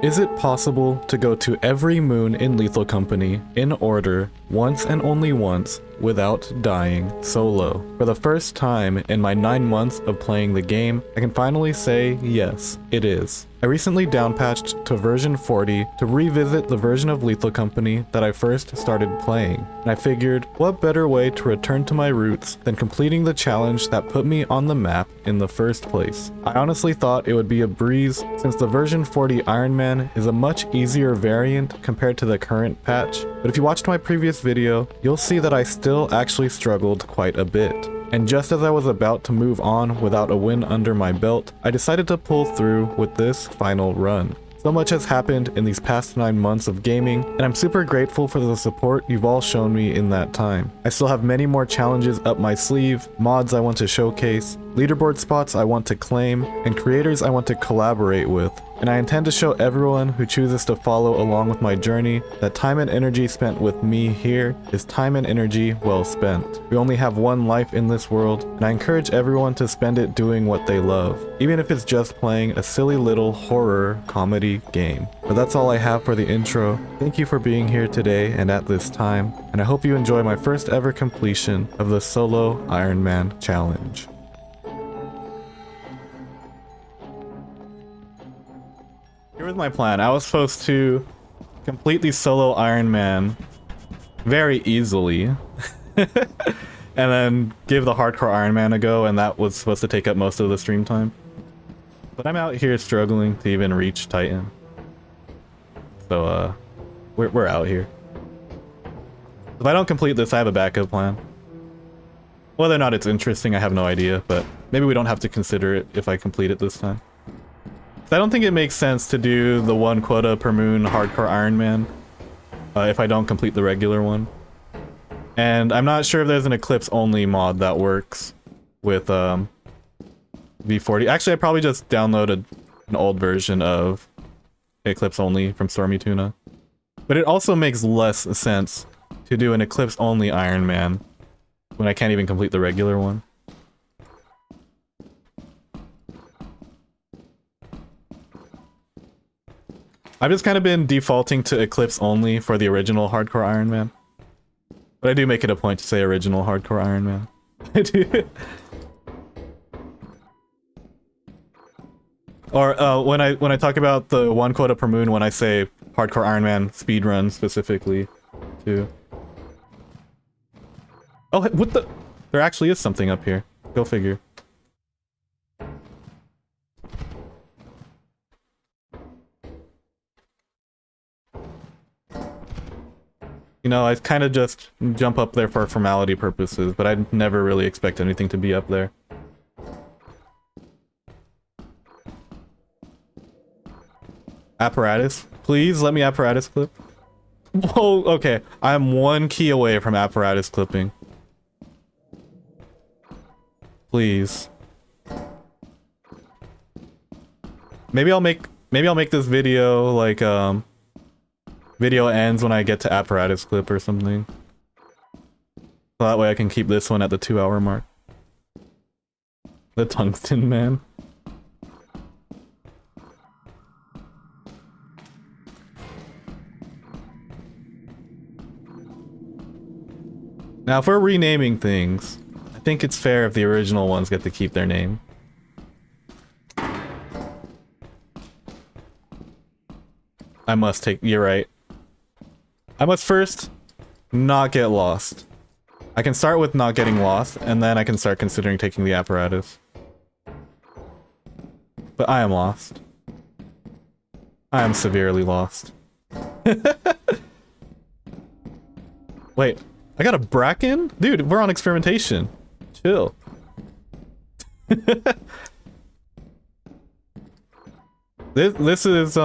Is it possible to go to every moon in Lethal Company, in order, once and only once, without dying solo? For the first time in my 9 months of playing the game, I can finally say yes, it is. I recently downpatched to version 40 to revisit the version of Lethal Company that I first started playing, and I figured, what better way to return to my roots than completing the challenge that put me on the map in the first place. I honestly thought it would be a breeze, since the version 40 Ironman is a much easier variant compared to the current patch, but if you watched my previous video, you'll see that I still actually struggled quite a bit. And just as I was about to move on without a win under my belt, I decided to pull through with this final run. So much has happened in these past 9 months of gaming, and I'm super grateful for the support you've all shown me in that time. I still have many more challenges up my sleeve, mods I want to showcase, leaderboard spots I want to claim, and creators I want to collaborate with. And I intend to show everyone who chooses to follow along with my journey that time and energy spent with me here is time and energy well spent. We only have one life in this world, and I encourage everyone to spend it doing what they love, even if it's just playing a silly little horror comedy game. But that's all I have for the intro. Thank you for being here today and at this time, and I hope you enjoy my first ever completion of the solo Ironman challenge. Here was my plan. I was supposed to complete the solo Ironman very easily and then give the hardcore Ironman a go, and that was supposed to take up most of the stream time. But I'm out here struggling to even reach Titan. So we're out here. If I don't complete this, I have a backup plan. Whether or not it's interesting, I have no idea, but maybe we don't have to consider it if I complete it this time. I don't think it makes sense to do the 1 quota per moon hardcore Ironman if I don't complete the regular one. And I'm not sure if there's an Eclipse only mod that works with V40. Actually, I probably just downloaded an old version of Eclipse only from Stormy Tuna. But it also makes less sense to do an Eclipse only Ironman when I can't even complete the regular one. I've just kind of been defaulting to Eclipse only for the original hardcore Ironman. But I do make it a point to say original hardcore Ironman. I do. Or when I talk about the 1 quota per moon, when I say hardcore Ironman speedrun specifically too. Oh, what the? There actually is something up here. Go figure. You know, I kind of just jump up there for formality purposes, but I never really expect anything to be up there. Apparatus? Please let me apparatus clip. Whoa, okay. I'm 1 key away from apparatus clipping. Please. Maybe I'll make this video like video ends when I get to apparatus clip or something. So that way I can keep this one at the 2-hour mark. The tungsten man. Now if we're renaming things, I think it's fair if the original ones get to keep their name. I must take, you're right. I must first not get lost. I can start with not getting lost, and then I can start considering taking the apparatus. But I am lost. I am severely lost. Wait, I got a Bracken? Dude, we're on experimentation. Chill. This is,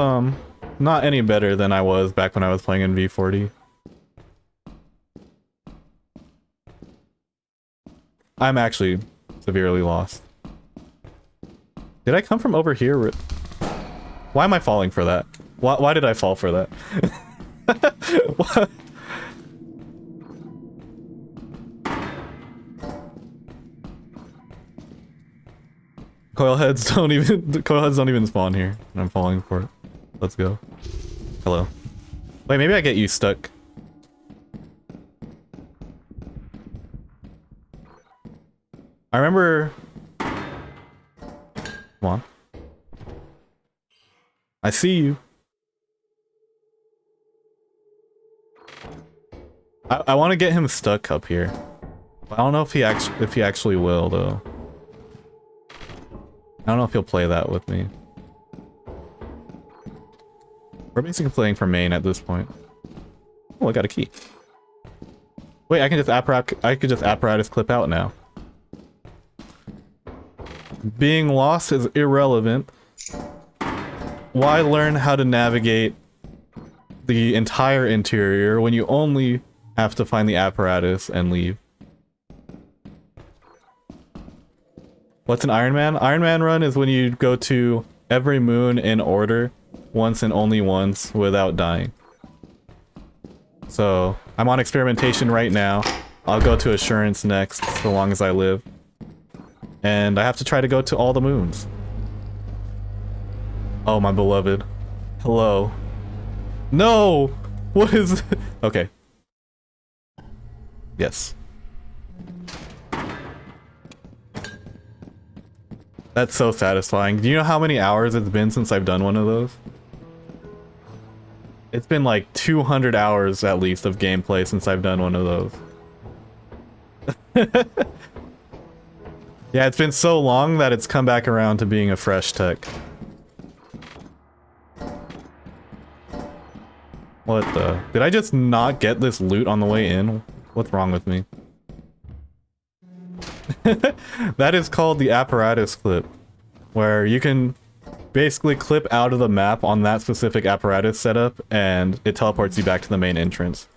not any better than I was back when I was playing in V40. I'm actually severely lost. Did I come from over here? Why am I falling for that? Why did I fall for that? Coil heads don't even spawn here, and I'm falling for it. Let's go. Hello. Wait, maybe I get you stuck. I remember... Come on. I see you. I want to get him stuck up here. I don't know if he actually will though. I don't know if he'll play that with me. We're basically playing for main at this point. Oh, I got a key. Wait, I can just apparatus clip out now. Being lost is irrelevant. Why learn how to navigate the entire interior when you only have to find the apparatus and leave? What's an Ironman? Ironman run is when you go to every moon in order, once and only once, without dying. So, I'm on experimentation right now. I'll go to assurance next, so long as I live. And I have to try to go to all the moons. Oh, my beloved. Hello. No! What is... Okay. Yes. That's so satisfying. Do you know how many hours it's been since I've done one of those? It's been like 200 hours at least of gameplay since I've done one of those. Yeah, it's been so long that it's come back around to being a fresh tech. What the? Did I just not get this loot on the way in? What's wrong with me? That is called the apparatus clip, where you can basically clip out of the map on that specific apparatus setup and it teleports you back to the main entrance.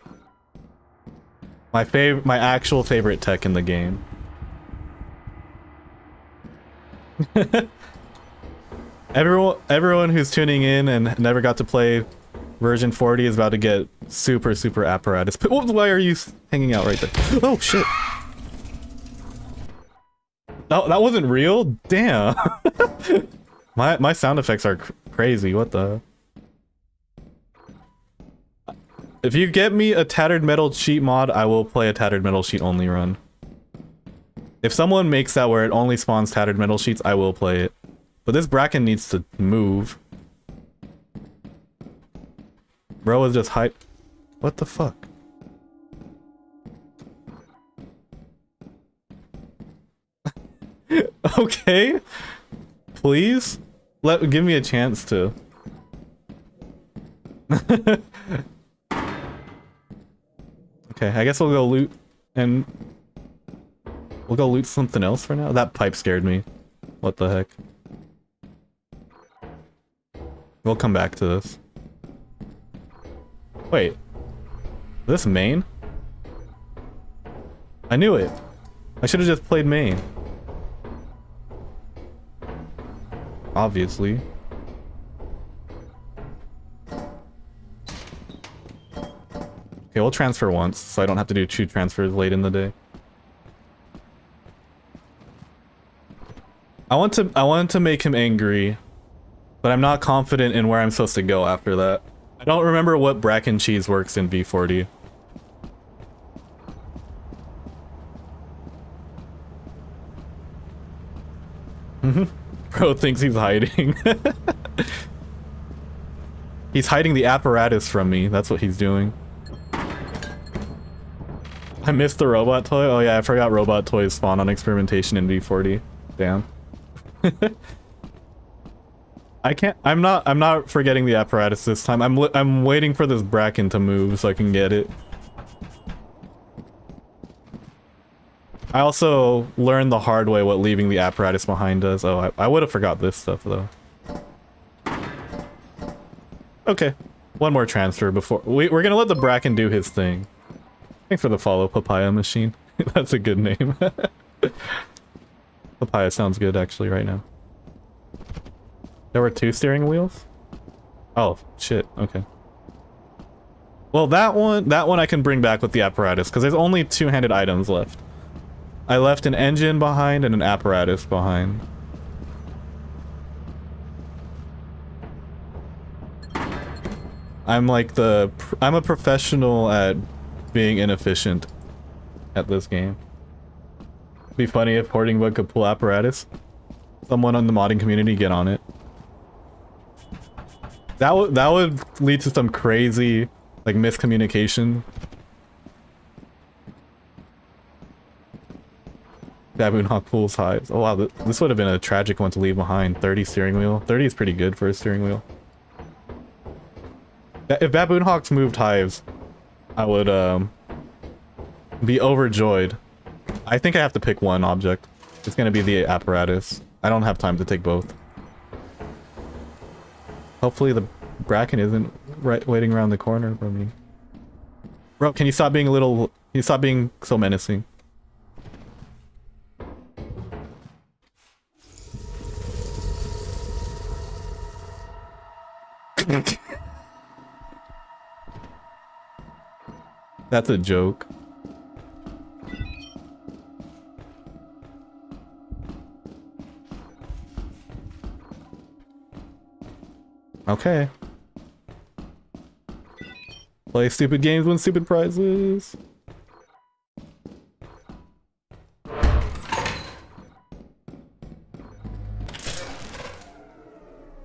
My actual favorite tech in the game. Everyone who's tuning in and never got to play version 40 is about to get super apparatus. Why are you hanging out right there? Oh shit. No, that wasn't real? Damn. My sound effects are crazy. What the? If you get me a tattered metal sheet mod, I will play a tattered metal sheet only run. If someone makes that where it only spawns tattered metal sheets, I will play it. But this bracken needs to move. Bro is just hype. What the fuck? Okay. Please? Give me a chance to. Okay, I guess we'll go loot and we'll go loot something else for now. That pipe scared me. What the heck? We'll come back to this. Wait. This main? I knew it. I should have just played main. Obviously. Okay, we'll transfer once, so I don't have to do 2 transfers late in the day. I want to make him angry, but I'm not confident in where I'm supposed to go after that. I don't remember what bracken cheese works in V40. Bro thinks he's hiding. He's hiding the apparatus from me. That's what he's doing. I missed the robot toy? Oh yeah, I forgot robot toys spawn on experimentation in V40. Damn. I'm not forgetting the apparatus this time. I'm waiting for this bracken to move so I can get it. I also learned the hard way what leaving the apparatus behind does. Oh, I would have forgot this stuff though. Okay, one more transfer before we're gonna let the bracken do his thing. Thanks for the follow, Papaya Machine. That's a good name. Papaya sounds good actually right now. There were 2 steering wheels? Oh, shit, okay. Well, that one I can bring back with the apparatus, because there's only 2-handed items left. I left an engine behind and an apparatus behind. I'm like I'm a professional at being inefficient at this game. It'd be funny if Hoarding Bug could pull apparatus. Someone on the modding community get on it. That would lead to some crazy, like, miscommunication. Baboon Hawk pulls hives. Oh wow, this would have been a tragic one to leave behind. 30 steering wheel. 30 is pretty good for a steering wheel. If Baboon Hawks moved hives, I would be overjoyed. I think I have to pick one object. It's gonna be the apparatus. I don't have time to take both. Hopefully the Bracken isn't waiting around the corner from me. Bro, can you stop being can you stop being so menacing? That's a joke. Okay. Play stupid games, win stupid prizes.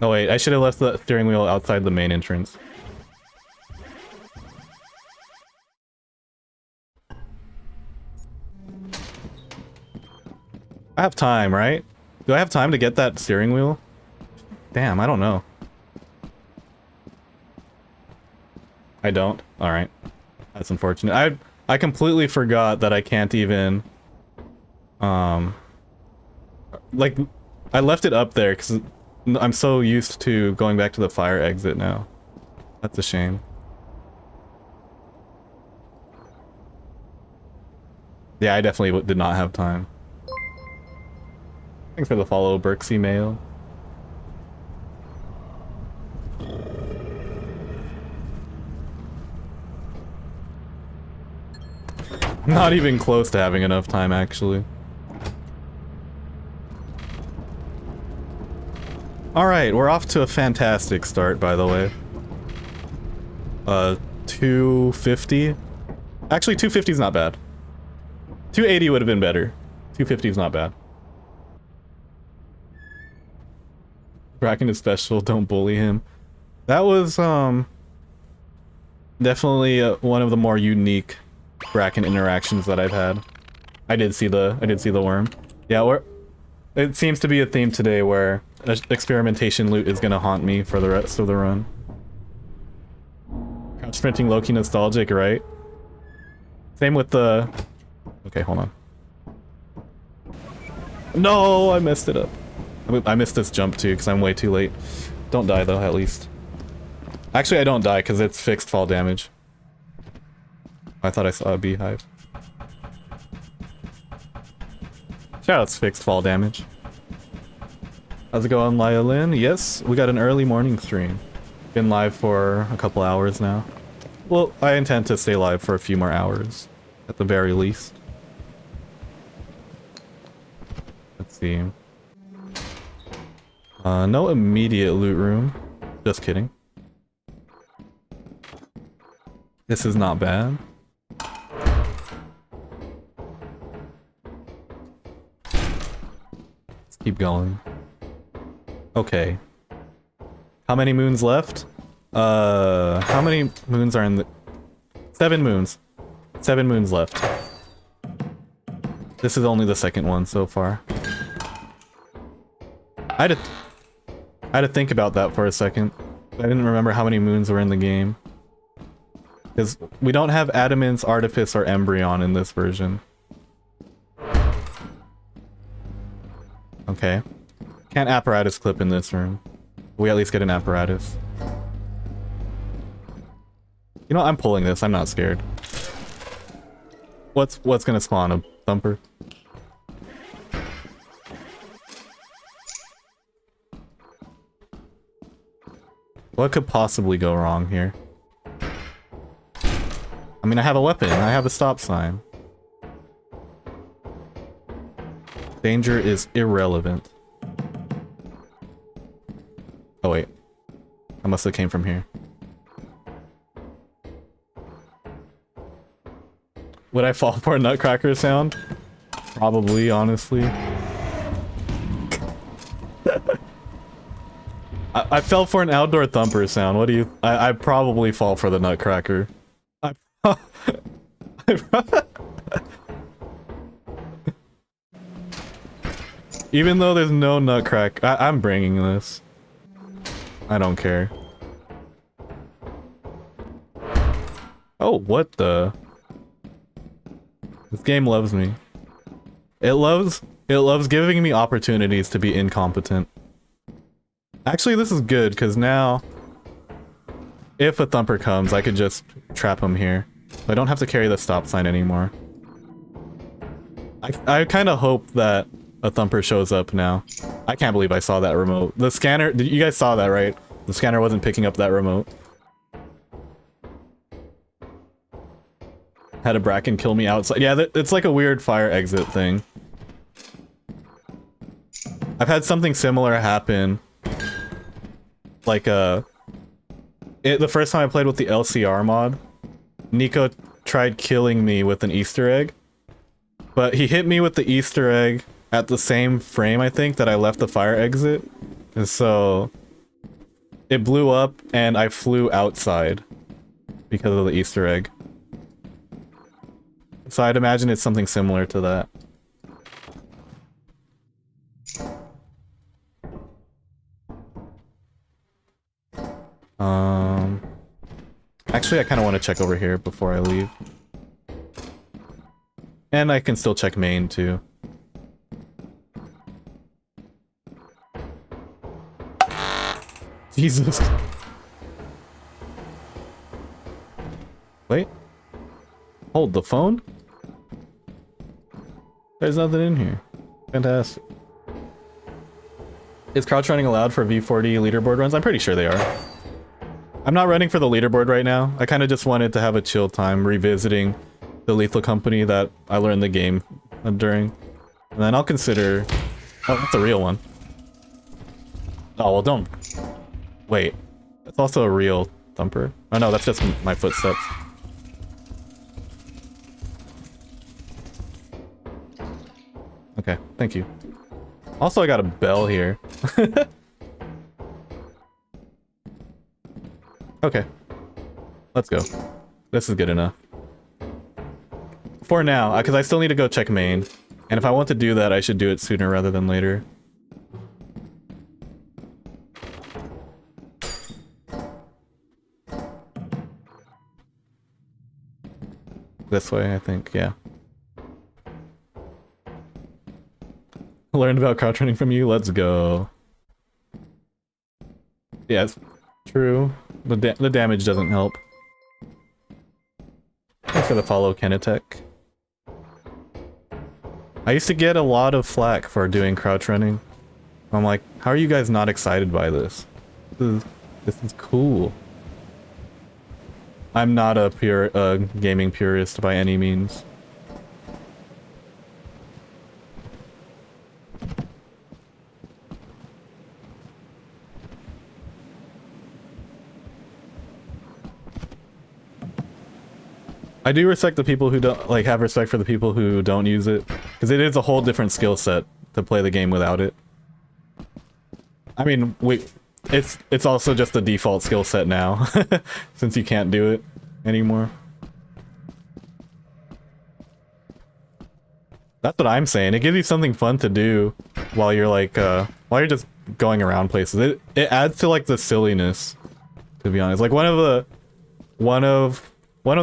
Oh wait, I should have left the steering wheel outside the main entrance. I have time, right? Do I have time to get that steering wheel? Damn, I don't know. I don't? Alright. That's unfortunate. I completely forgot that I can't even... like, I left it up there because I'm so used to going back to the fire exit now. That's a shame. Yeah, I definitely did not have time. Thanks for the follow, Berksy Mail. Not even close to having enough time, actually. Alright, we're off to a fantastic start, by the way. 250? Actually, 250 is not bad. 280 would have been better. 250 is not bad. Bracken is special, don't bully him. That was, definitely one of the more unique Bracken interactions that I've had. I did see the worm. Yeah, it seems to be a theme today where experimentation loot is gonna haunt me for the rest of the run. Crouch sprinting low-key nostalgic, right? Same with the... Okay, hold on. No, I messed it up. I missed this jump too, because I'm way too late. Don't die though, at least. Actually, I don't die, because it's fixed fall damage. I thought I saw a beehive. Shoutouts fixed fall damage. How's it going, Lyle-Lynn? Yes, we got an early morning stream. Been live for a couple hours now. Well, I intend to stay live for a few more hours, at the very least. Let's see. No immediate loot room. Just kidding. This is not bad. Let's keep going. Okay. How many moons left? How many moons are in the... 7 moons. 7 moons left. This is only the second one so far. I had to think about that for a second. I didn't remember how many moons were in the game. Because we don't have Adamant's, Artifice, or Embryon in this version. Okay. Can't apparatus clip in this room. We at least get an apparatus. You know, I'm pulling this. I'm not scared. What's gonna spawn? A thumper? What could possibly go wrong here? I mean, I have a weapon. I have a stop sign. Danger is irrelevant. Oh wait. I must have came from here. Would I fall for a nutcracker sound? Probably, honestly. I fell for an outdoor thumper sound. What do you... I probably fall for the nutcracker. Even though there's no nutcracker, I'm bringing this. I don't care. Oh, what the... This game loves me. It loves giving me opportunities to be incompetent. Actually, this is good, because now, if a thumper comes, I could just trap him here. I don't have to carry the stop sign anymore. I kind of hope that a thumper shows up now. I can't believe I saw that remote. The scanner, you guys saw that, right? The scanner wasn't picking up that remote. Had a bracken kill me outside. Yeah, it's like a weird fire exit thing. I've had something similar happen. Like, the first time I played with the LCR mod, Nico tried killing me with an Easter egg. But he hit me with the Easter egg at the same frame, I think, that I left the fire exit. And so... it blew up, and I flew outside. Because of the Easter egg. So I'd imagine it's something similar to that. Actually, I kind of want to check over here before I leave. And I can still check main, too. Jesus. Wait. Hold the phone? There's nothing in here. Fantastic. Is crouch running allowed for V40 leaderboard runs? I'm pretty sure they are. I'm not running for the leaderboard right now. I kind of just wanted to have a chill time revisiting the Lethal Company that I learned the game during. And then I'll consider... Oh, that's a real one. Oh, well, don't... Wait. That's also a real thumper. Oh no, that's just my footsteps. Okay, thank you. Also, I got a bell here. Okay. Let's go. This is good enough. For now, because I still need to go check main. And if I want to do that, I should do it sooner rather than later. This way, I think, yeah. Learned about crouch running from you, let's go. Yeah, it's true. The damage doesn't help. Thanks for the follow, Kenetech. I used to get a lot of flack for doing crouch running. I'm like, how are you guys not excited by this? This is cool. I'm not a pure gaming purist by any means. I do respect the people who don't, like, have respect for the people who don't use it, because it is a whole different skill set to play the game without it. I mean, it's also just the default skill set now, since you can't do it anymore. That's what I'm saying. It gives you something fun to do while you're like, while you're just going around places. It adds to like the silliness, to be honest. Like one of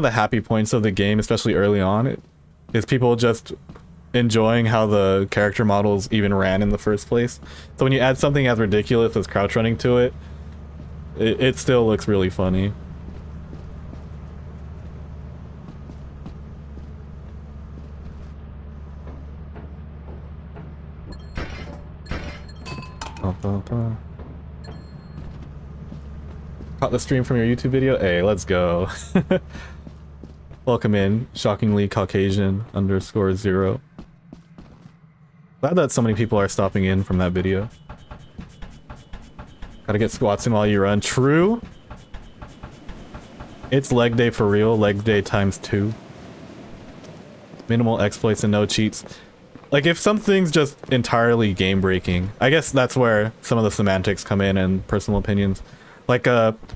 the happy points of the game, especially early on, is people just enjoying how the character models even ran in the first place. So when you add something as ridiculous as crouch running to it, it still looks really funny. Caught the stream from your YouTube video? Hey, let's go. Welcome in, shockingly Caucasian _0. Glad that so many people are stopping in from that video. Gotta get squats in while you run. True. It's leg day for real. Leg day ×2. Minimal exploits and no cheats. Like, if something's just entirely game-breaking, I guess that's where some of the semantics come in and personal opinions. Like,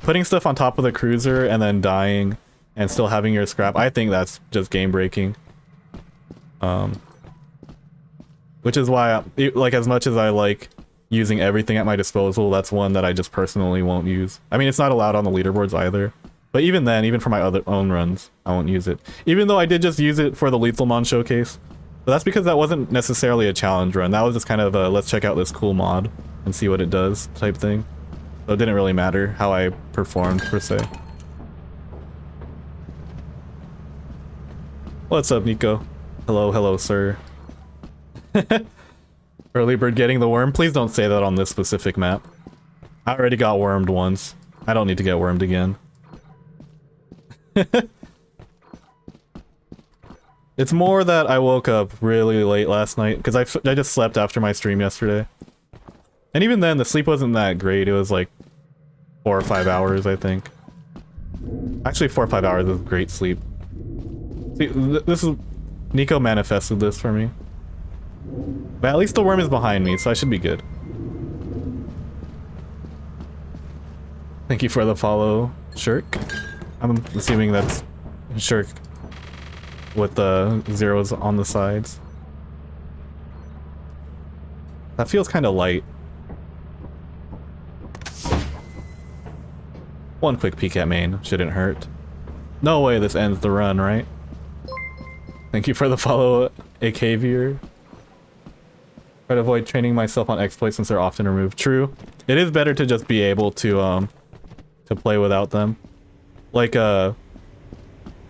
putting stuff on top of the cruiser and then dying and still having your scrap, I think that's just game-breaking. Which is why, like, as much as I like using everything at my disposal, that's one that I just personally won't use. I mean, it's not allowed on the leaderboards either. But even then, even for my own runs, I won't use it. Even though I did just use it for the Lethal Mon showcase. But that's because that wasn't necessarily a challenge run. That was just kind of a let's check out this cool mod and see what it does type thing. So it didn't really matter how I performed per se. What's up, Nico? Hello, hello, sir. Early bird getting the worm? Please don't say that on this specific map. I already got wormed once. I don't need to get wormed again. It's more that I woke up really late last night because I just slept after my stream yesterday. And even then, the sleep wasn't that great. It was like 4 or 5 hours, I think. Actually, 4 or 5 hours is great sleep. See, this is... Nico manifested this for me. But at least the worm is behind me, so I should be good. Thank you for the follow, Shirk. I'm assuming that's Shirk with the zeros on the sides. That feels kind of light. One quick peek at main shouldn't hurt. No way this ends the run, right? Thank you for the follow, AKVer. Try to avoid training myself on exploits since they're often removed. True. It is better to just be able to play without them. Like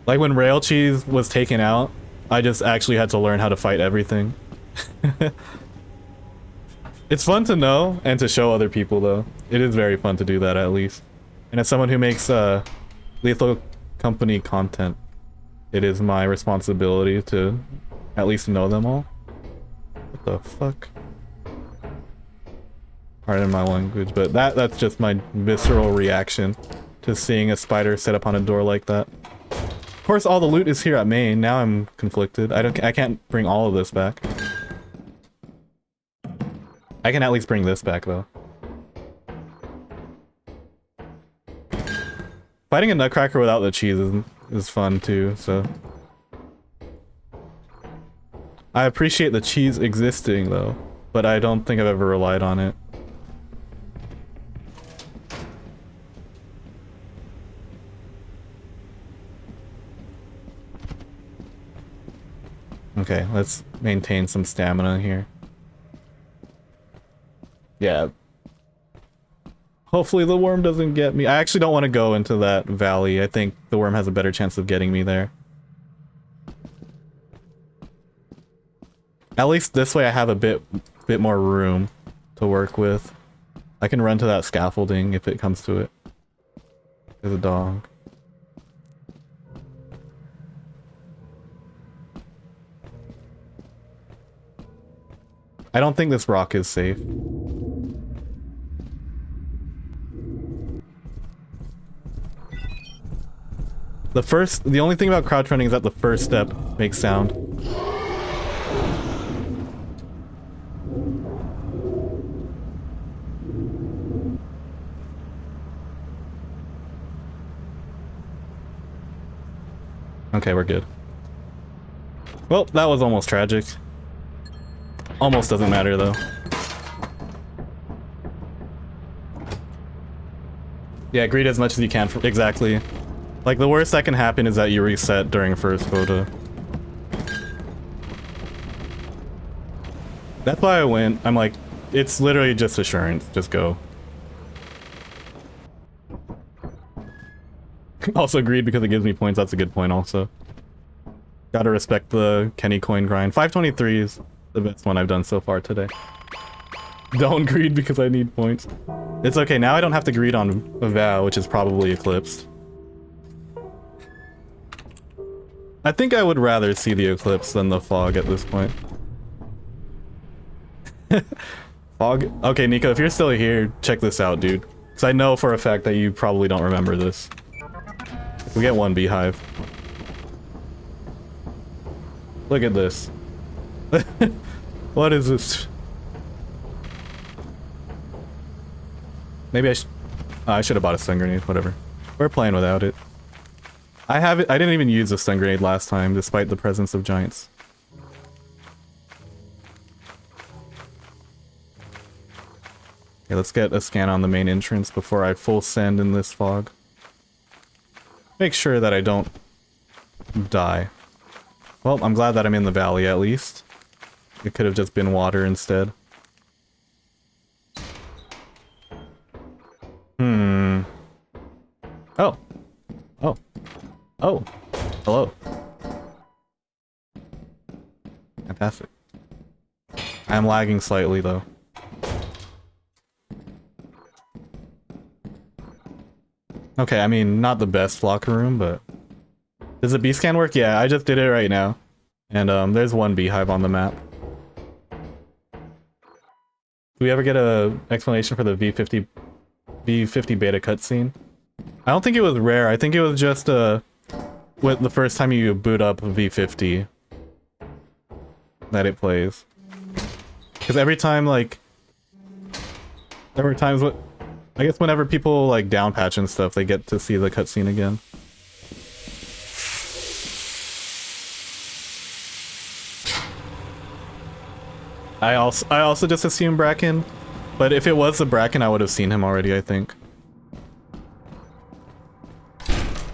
when Rail Cheese was taken out, I just actually had to learn how to fight everything. It's fun to know and to show other people though. It is very fun to do that at least. And as someone who makes Lethal Company content, it is my responsibility to at least know them all. What the fuck? Pardon my language, but that's just my visceral reaction to seeing a spider set up on a door like that. Of course, all the loot is here at main. Now I'm conflicted. I can't bring all of this back. I can at least bring this back though. Fighting a nutcracker without the cheese is fun too, so. I appreciate the cheese existing though, but I don't think I've ever relied on it. Okay, let's maintain some stamina here. Yeah. Hopefully the worm doesn't get me. I actually don't want to go into that valley. I think the worm has a better chance of getting me there. At least this way I have a bit more room to work with. I can run to that scaffolding if it comes to it. There's a dog. I don't think this rock is safe. The only thing about crouch running is that the first step makes sound. Okay, we're good. Well, that was almost tragic. Almost doesn't matter though. Yeah, greed as much as you can for exactly. Like the worst that can happen is that you reset during first quota. That's why I went. I'm like, it's literally just assurance. Just go. Also greed because it gives me points. That's a good point also. Gotta respect the Kenny coin grind. 523 is the best one I've done so far today. Don't greed because I need points. It's okay, now I don't have to greed on a vow, which is probably eclipsed. I think I would rather see the eclipse than the fog at this point. Fog? Okay, Nico, if you're still here, check this out, dude. Because I know for a fact that you probably don't remember this. We get one beehive. Look at this. What is this? Maybe I should have bought a stun grenade, whatever. We're playing without it. I didn't even use a stun grenade last time, despite the presence of giants. Okay, let's get a scan on the main entrance before I full send in this fog. Make sure that I don't die. Well, I'm glad that I'm in the valley at least. It could have just been water instead. Oh. Oh. Oh. Hello. Fantastic. I'm lagging slightly though. Okay, I mean, not the best locker room, but... Does the B-scan work? Yeah, I just did it right now. And there's one beehive on the map. Do we ever get a explanation for the V50 beta cutscene? I don't think it was rare. I think it was just with the first time you boot up V50 that it plays. Because every time, like, there were times what I guess whenever people like down patch and stuff, they get to see the cutscene again. I also just assumed Bracken, but if it was the Bracken, I would have seen him already, I think.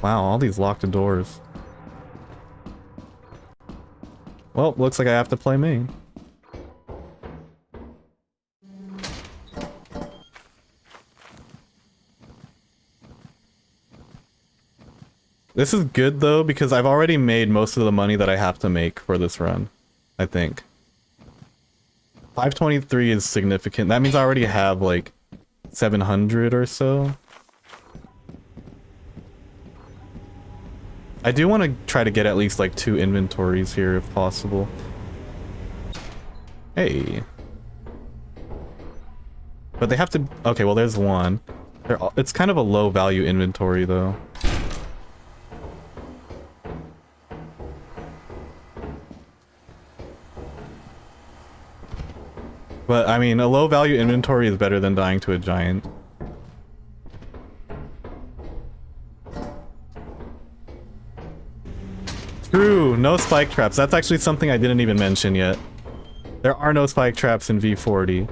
Wow, all these locked doors. Well, looks like I have to play main. This is good though, because I've already made most of the money that I have to make for this run, I think. 523 is significant. That means I already have like 700 or so. I do want to try to get at least like 2 inventories here if possible. Hey. But they have to... Okay, well there's one. It's kind of a low value inventory though. But, I mean, a low-value inventory is better than dying to a giant. True, no spike traps. That's actually something I didn't even mention yet. There are no spike traps in V40.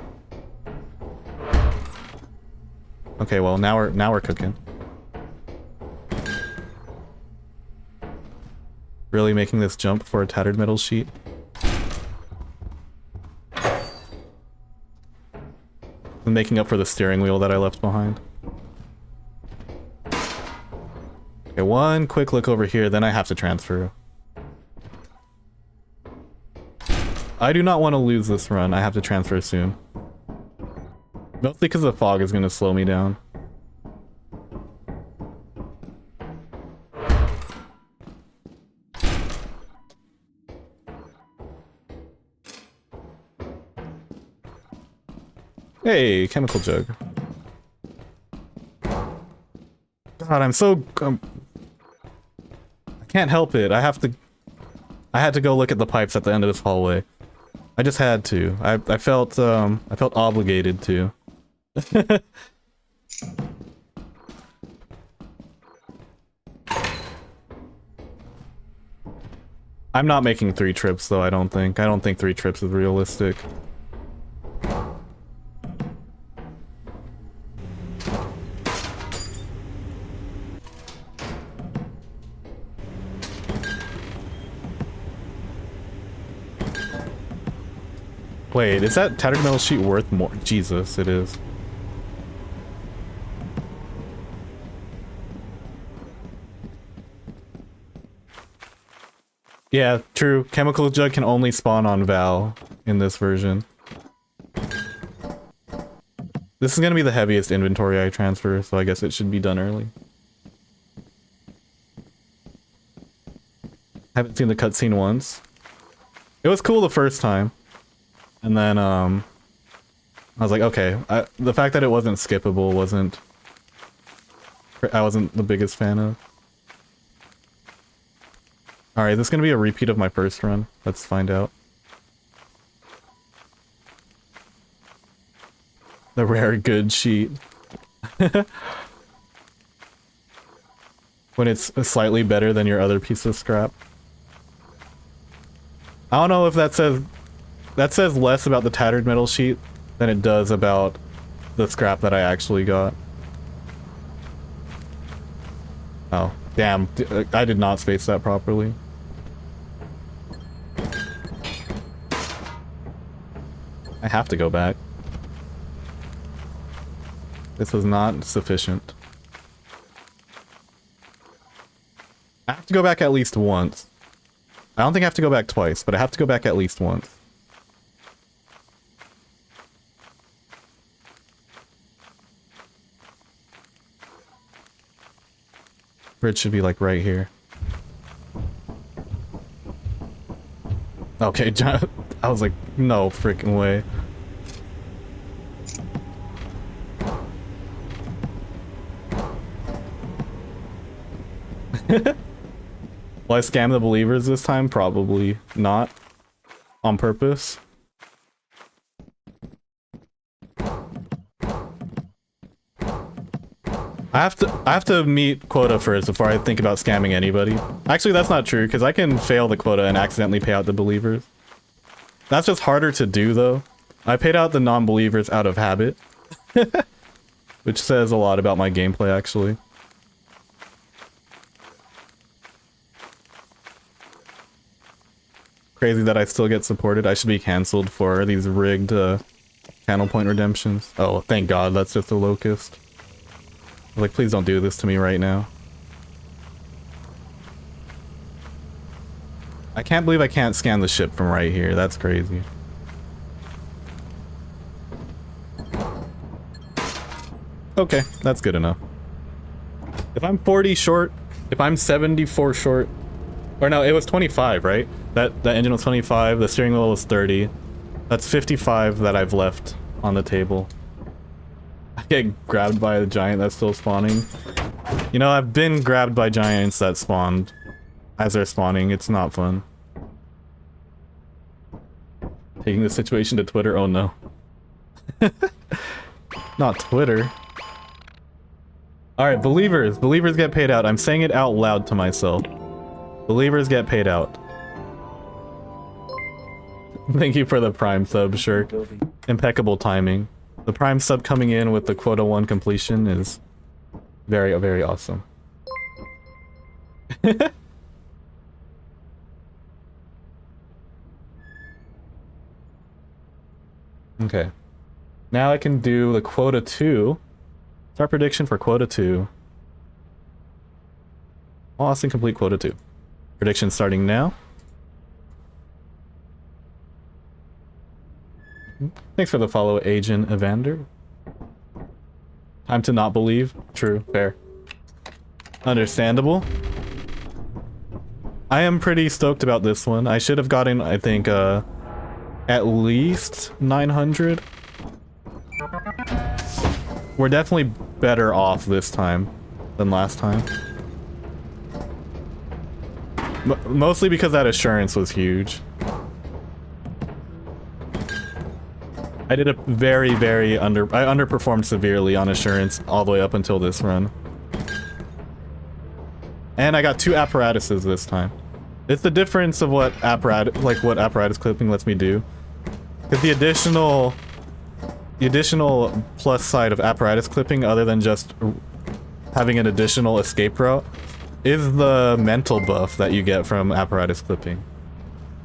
Okay, well, now we're cooking. Really making this jump for a tattered metal sheet? Making up for the steering wheel that I left behind. Okay, one quick look over here, then I have to transfer. I do not want to lose this run. I have to transfer soon. Mostly because the fog is going to slow me down. Hey, chemical jug. God, I'm so... I can't help it. I had to go look at the pipes at the end of this hallway. I just had to. I felt obligated to. I'm not making 3 trips though, I don't think. I don't think 3 trips is realistic. Wait, is that tattered metal sheet worth more? Jesus, it is. Yeah, true. Chemical jug can only spawn on Val in this version. This is gonna be the heaviest inventory I transfer, so I guess it should be done early. Haven't seen the cutscene once. It was cool the first time. And then, I was like, okay, the fact that it wasn't skippable I wasn't the biggest fan of. Alright, is this gonna be a repeat of my first run? Let's find out. The rare good sheet. When it's slightly better than your other piece of scrap. I don't know if that says less about the tattered metal sheet than it does about the scrap that I actually got. Oh, damn. I did not space that properly. I have to go back. This was not sufficient. I have to go back at least once. I don't think I have to go back twice, but I have to go back at least once. Bridge should be like right here. Okay, I was like, no freaking way. Will I scam the believers this time? Probably not. On purpose. I have to meet quota first before I think about scamming anybody. Actually, that's not true, because I can fail the quota and accidentally pay out the believers. That's just harder to do, though. I paid out the non-believers out of habit. Which says a lot about my gameplay, actually. Crazy that I still get supported. I should be cancelled for these rigged channel point redemptions. Oh, thank God, that's just a locust. Like, please don't do this to me right now. I can't believe I can't scan the ship from right here. That's crazy. Okay, that's good enough. If I'm 40 short, if I'm 74 short, or no, it was 25, right? That engine was 25, the steering wheel was 30. That's 55 that I've left on the table. I get grabbed by a giant that's still spawning. You know, I've been grabbed by giants that spawned as they're spawning. It's not fun. Taking the situation to Twitter? Oh no. Not Twitter. Alright, believers. Believers get paid out. I'm saying it out loud to myself. Believers get paid out. Thank you for the Prime sub, Shirk. Impeccable timing. The Prime sub coming in with the quota 1 completion is very, very awesome. Okay. Now I can do the quota 2. Start prediction for quota 2. Awesome, complete quota 2. Prediction starting now. Thanks for the follow, Agent Evander. Time to not believe. True, fair. Understandable. I am pretty stoked about this one. I should have gotten, I think, at least 900. We're definitely better off this time than last time. Mostly because that assurance was huge. I did a very, I underperformed severely on assurance all the way up until this run. And I got 2 apparatuses this time. It's the difference of what apparatus clipping lets me do. Because the additional plus side of apparatus clipping, other than just having an additional escape route, is the mental buff that you get from apparatus clipping.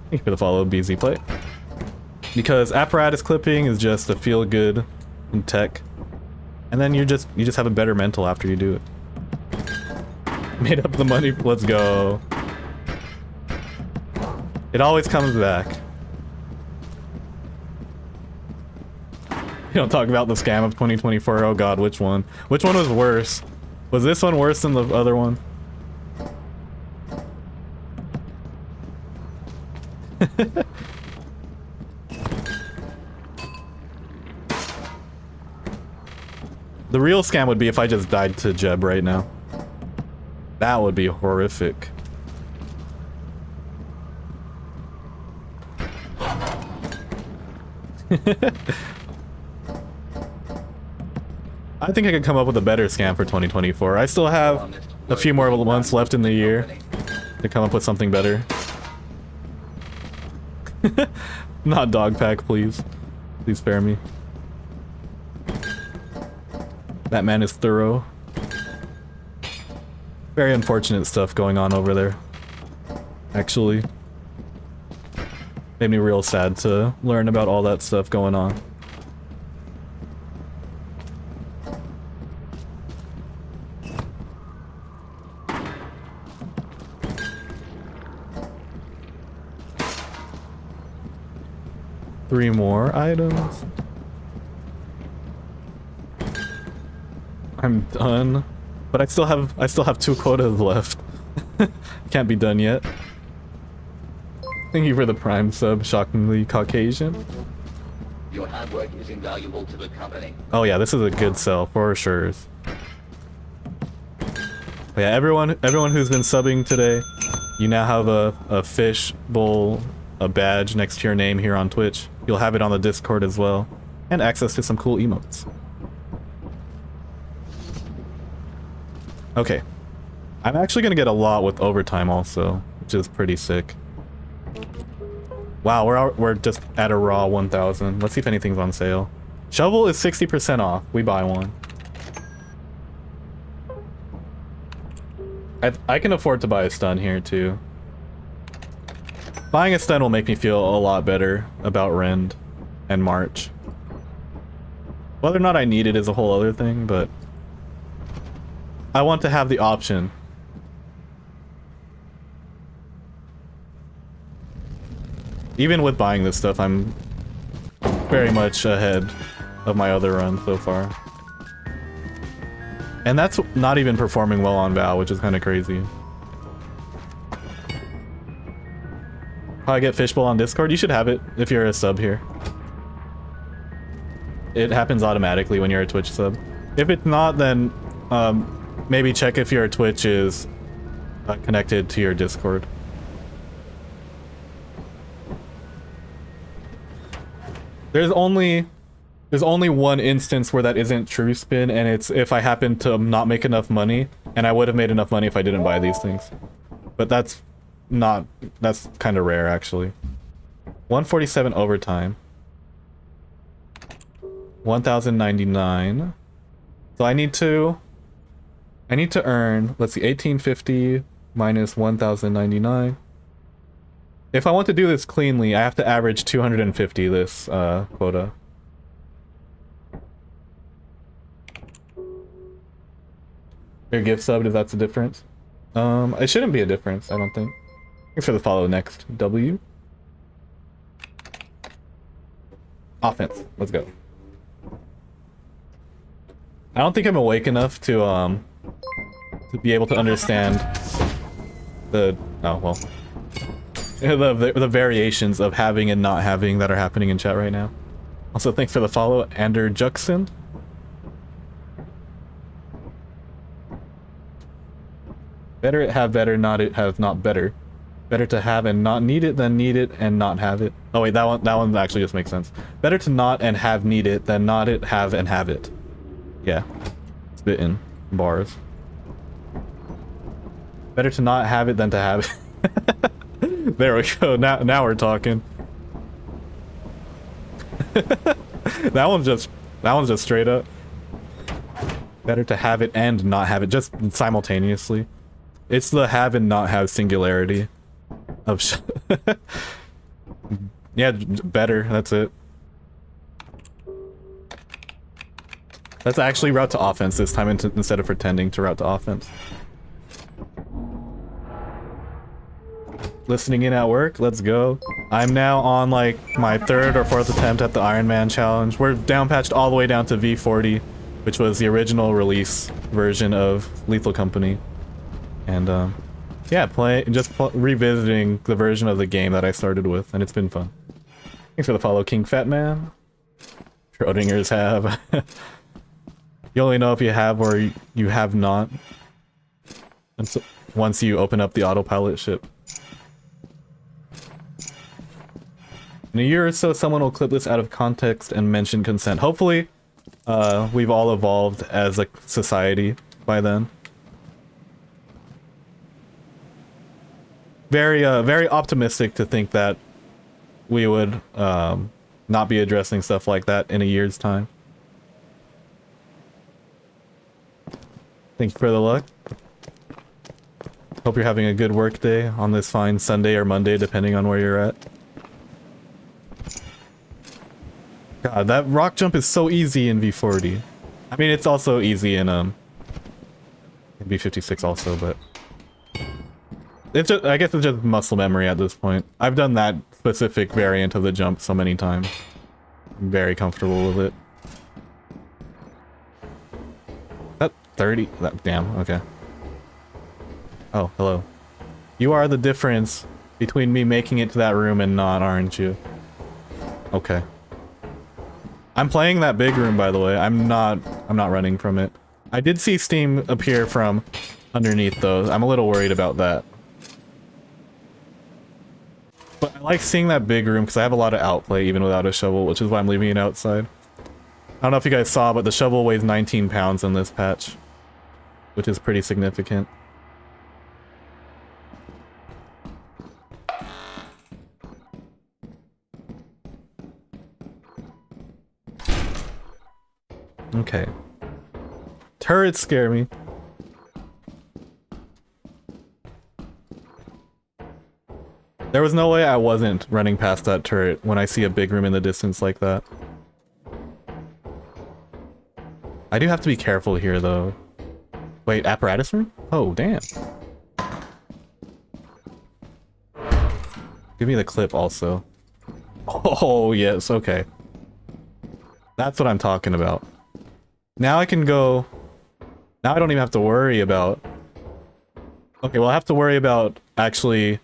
Thank you for the follow, BZ Play. Because apparatus clipping is just a feel good in tech, and then you just have a better mental after you do it. Made up the money, let's go. It always comes back. You don't talk about the scam of 2024. Oh god, which one? Which one was worse? Was this one worse than the other one? The real scam would be if I just died to Jeb right now. That would be horrific. I think I could come up with a better scam for 2024. I still have a few more months left in the year to come up with something better. Not dog pack, please. Please spare me. That man is thorough. Very unfortunate stuff going on over there. Actually. Made me real sad to learn about all that stuff going on. Three more items. I'm done, but I still have 2 quotas left. Can't be done yet. Thank you for the Prime sub, shockingly Caucasian. Your hard work is invaluable to the company. Oh yeah, this is a good sell for sure. But yeah, everyone who's been subbing today, you now have a fish bowl, a badge next to your name here on Twitch. You'll have it on the Discord as well, and access to some cool emotes. Okay. I'm actually gonna get a lot with overtime also, which is pretty sick. Wow, we're just at a raw 1,000. Let's see if anything's on sale. Shovel is 60% off. We buy one. I can afford to buy a stun here too. Buying a stun will make me feel a lot better about Rend and March. Whether or not I need it is a whole other thing, but I want to have the option. Even with buying this stuff, I'm very much ahead of my other run so far. And that's not even performing well on Val, which is kind of crazy. How I get Fishbowl on Discord? You should have it if you're a sub here. It happens automatically when you're a Twitch sub. If it's not, then maybe check if your Twitch is connected to your Discord. There's only one instance where that isn't true spin, and it's if I happen to not make enough money, and I would have made enough money if I didn't buy these things. But that's kind of rare actually. 147 overtime. 1,099. So I need to earn, let's see, 1,850 minus 1,099. If I want to do this cleanly, I have to average 250 this quota. Your gift subbed, if that's a difference. It shouldn't be a difference, I don't think. Thanks for the follow next. W. Offense. Let's go. I don't think I'm awake enough to be able to understand the the variations of having and not having that are happening in chat right now. Also, thanks for the follow, Ander Juxon. Better it have better, not it have not better. Better to have and not need it than need it and not have it. Oh wait, that one actually just makes sense. Better to not and have need it than not it, have and have it. Yeah. Spittin' bars. Better to not have it than to have it. There we go. Now we're talking. that one's just straight up. Better to have it and not have it, just simultaneously. It's the have and not have singularity of yeah, better, that's it. Let's actually route to offense this time instead of pretending to route to offense. Listening in at work, let's go. I'm now on like my 3rd or 4th attempt at the Ironman challenge. We're down patched all the way down to V40, which was the original release version of Lethal Company. And yeah, revisiting the version of the game that I started with, and it's been fun. Thanks for the follow, King Fat Man. Schrodinger's have. You only know if you have or you have not. And so, once you open up the autopilot ship. In a year or so, someone will clip this out of context and mention consent. Hopefully, we've all evolved as a society by then. Very optimistic to think that we would not be addressing stuff like that in a year's time. Thank you for the luck. Hope you're having a good work day on this fine Sunday or Monday, depending on where you're at. God, that rock jump is so easy in V40. I mean, it's also easy in V56 also, but it's just, I guess it's just muscle memory at this point. I've done that specific variant of the jump so many times. I'm very comfortable with it. That 30? That, damn, okay. Oh, hello. You are the difference between me making it to that room and not, aren't you? Okay. I'm playing that big room, by the way. I'm not running from it. I did see steam appear from underneath, though. I'm a little worried about that. But I like seeing that big room because I have a lot of outplay even without a shovel, which is why I'm leaving it outside. I don't know if you guys saw, but the shovel weighs 19 pounds in this patch, which is pretty significant. Okay. Turrets scare me. There was no way I wasn't running past that turret when I see a big room in the distance like that. I do have to be careful here, though. Wait, apparatus room? Oh, damn. Give me the clip also. Oh, yes, okay. That's what I'm talking about. Now I can go... Now I don't even have to worry about... Okay, well I have to worry about actually...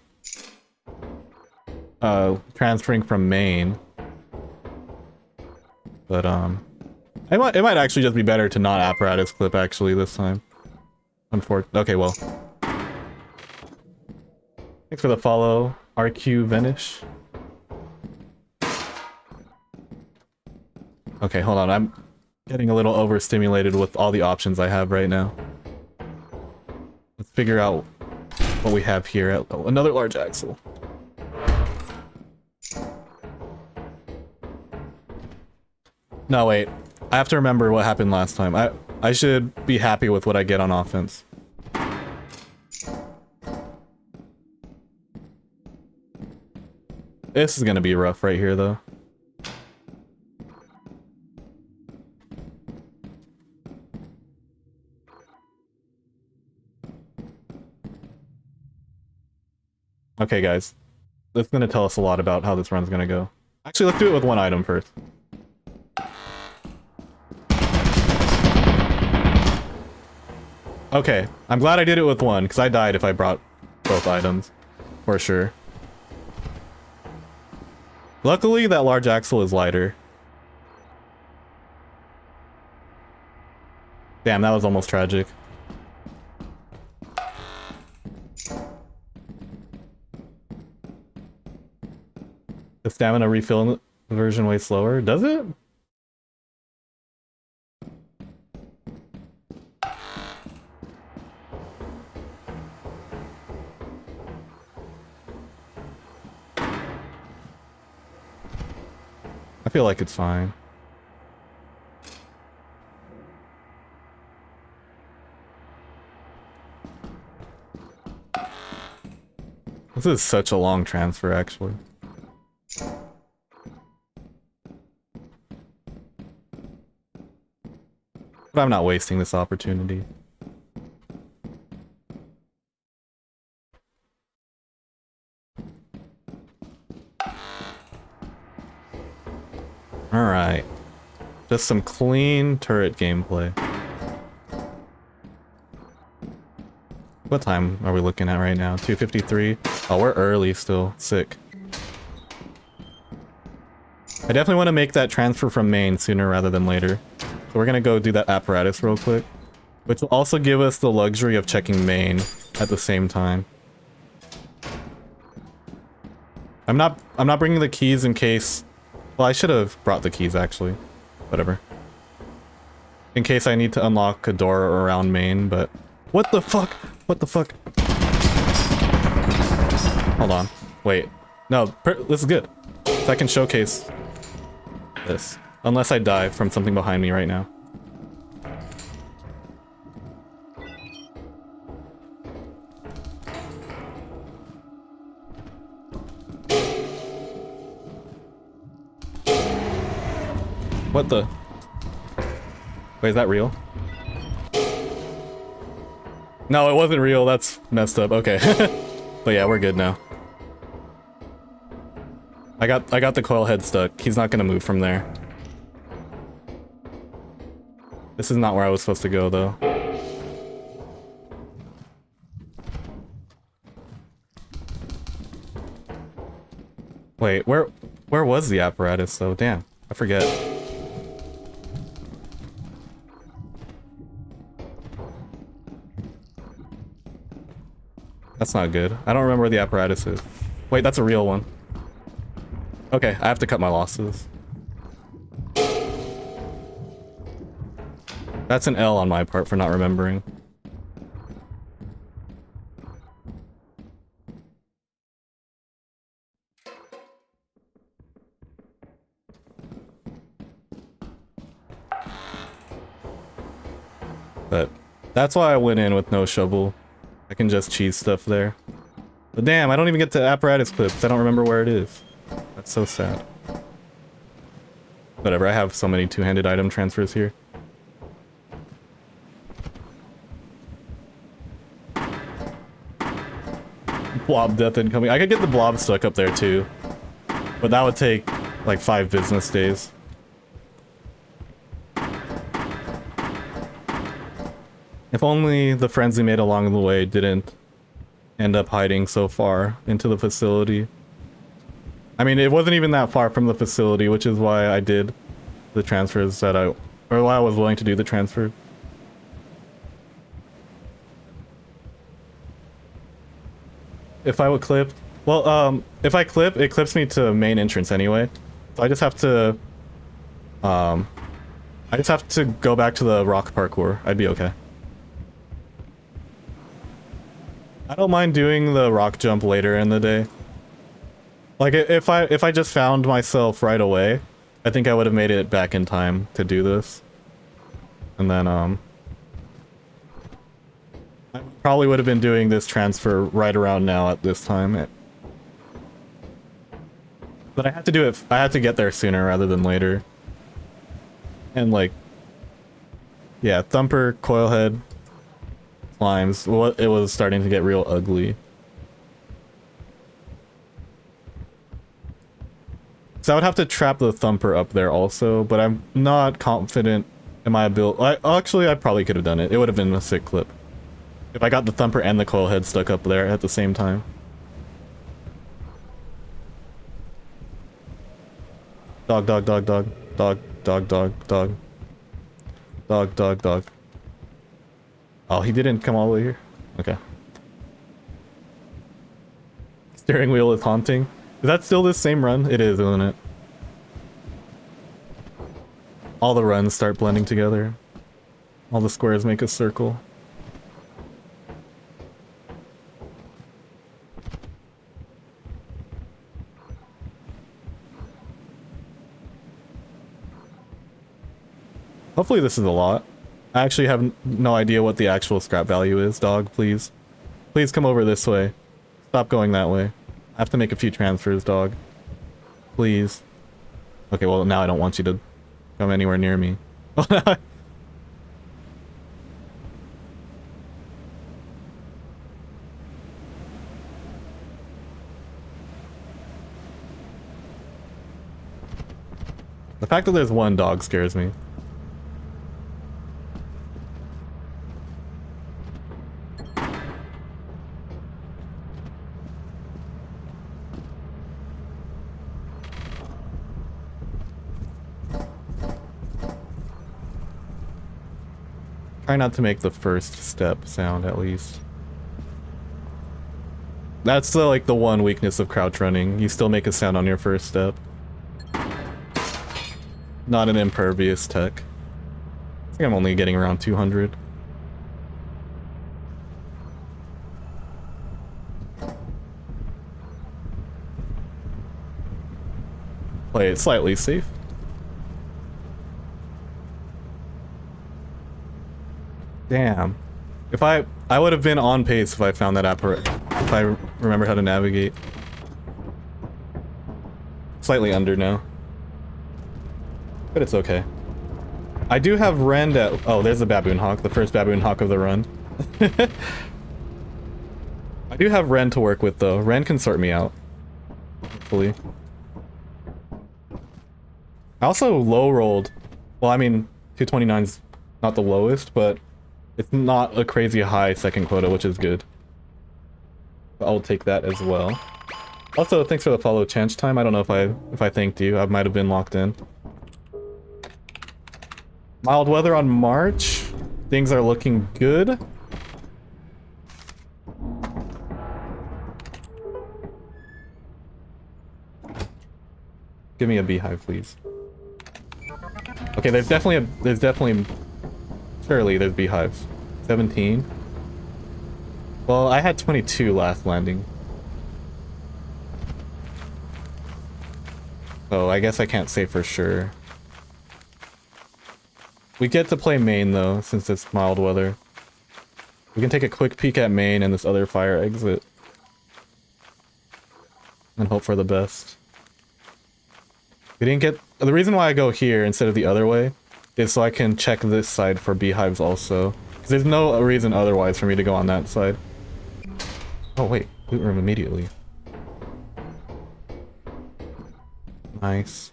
transferring from main. But, it might actually just be better to not apparatus clip actually this time. Unfortunately. Okay, well. Thanks for the follow, RQ Venish. Okay, hold on, I'm getting a little overstimulated with all the options I have right now. Let's figure out what we have here. Oh, another large axle. No, wait. I have to remember what happened last time. I should be happy with what I get on offense. This is gonna be rough right here, though. Okay, guys. That's gonna tell us a lot about how this run's gonna go. Actually, let's do it with one item first. Okay, I'm glad I did it with one, because I died if I brought both items. For sure. Luckily, that large axle is lighter. Damn, that was almost tragic. The stamina refill version way slower? Does it? I feel like it's fine. This is such a long transfer, actually. But I'm not wasting this opportunity. Alright. Just some clean turret gameplay. What time are we looking at right now? 2:53? Oh, we're early still. Sick. I definitely want to make that transfer from main sooner rather than later. So we're gonna go do that apparatus real quick. Which will also give us the luxury of checking main at the same time. I'm not bringing the keys in case... Well, I should have brought the keys, actually. Whatever. In case I need to unlock a door around main, but... What the fuck? What the fuck? Hold on. Wait. No, this is good. So I can showcase this. Unless I die from something behind me right now. What the? Wait, is that real? No, it wasn't real. That's messed up. Okay. But yeah, we're good now. I got the coil head stuck. He's not gonna move from there. This is not where I was supposed to go, though. Wait, where was the apparatus, though? Damn, I forget. That's not good. I don't remember where the apparatus is. Wait, that's a real one. Okay, I have to cut my losses. That's an L on my part for not remembering. But that's why I went in with no shovel. I can just cheese stuff there. But damn, I don't even get to apparatus clips. I don't remember where it is. That's so sad. Whatever, I have so many two-handed item transfers here. Blob death incoming. I could get the blob stuck up there too. But that would take like 5 business days. If only the friends we made along the way didn't end up hiding so far into the facility. I mean, it wasn't even that far from the facility, which is why I did the transfers that or why I was willing to do the transfer. If I would clip, well, if I clip, it clips me to main entrance anyway. So I just have to go back to the rock parkour. I'd be okay. I don't mind doing the rock jump later in the day. Like, if I just found myself right away, I think I would have made it back in time to do this. And then, I probably would have been doing this transfer right around now at this time. But I had to do it, I had to get there sooner rather than later. And like, yeah, Thumper, Coilhead, Slimes, it was starting to get real ugly. So I would have to trap the Thumper up there also, but I'm not confident in my ability. Actually, I probably could have done it. It would have been a sick clip. If I got the Thumper and the Coilhead stuck up there at the same time. Dog, dog, dog, dog. Dog, dog, dog, dog. Dog, dog, dog. Oh, he didn't come all the way here? Okay. Steering wheel is haunting. Is that still the same run? It is, isn't it? All the runs start blending together. All the squares make a circle. Hopefully this is a lot. I actually have no idea what the actual scrap value is. Dog, please. Please come over this way. Stop going that way. I have to make a few transfers, dog. Please. Okay, well now I don't want you to come anywhere near me. The fact that there's one dog scares me. Try not to make the first step sound, at least. That's like the one weakness of crouch running. You still make a sound on your first step. Not an impervious tech. I think I'm only getting around 200. Play it slightly safe. Damn. If I would have been on pace if I found that if I remember how to navigate. Slightly under now. But it's okay. I do have Rend at... Oh, there's a Baboon Hawk, the first Baboon Hawk of the run. I do have Rend to work with though. Rend can sort me out. Hopefully. I also low rolled. Well, I mean, 229's not the lowest, but it's not a crazy high second quota, which is good. I'll take that as well. Also, thanks for the follow, Change Time. I don't know if I thanked you. I might have been locked in. Mild weather on March. Things are looking good. Give me a beehive, please. Okay, there's definitely surely there's beehives. 17. Well, I had 22 last landing. So I guess I can't say for sure. We get to play main though, since it's mild weather. We can take a quick peek at main and this other fire exit. And hope for the best. We didn't get... The reason why I go here instead of the other way is so I can check this side for beehives also. Because there's no reason otherwise for me to go on that side. Oh wait, loot room immediately. Nice.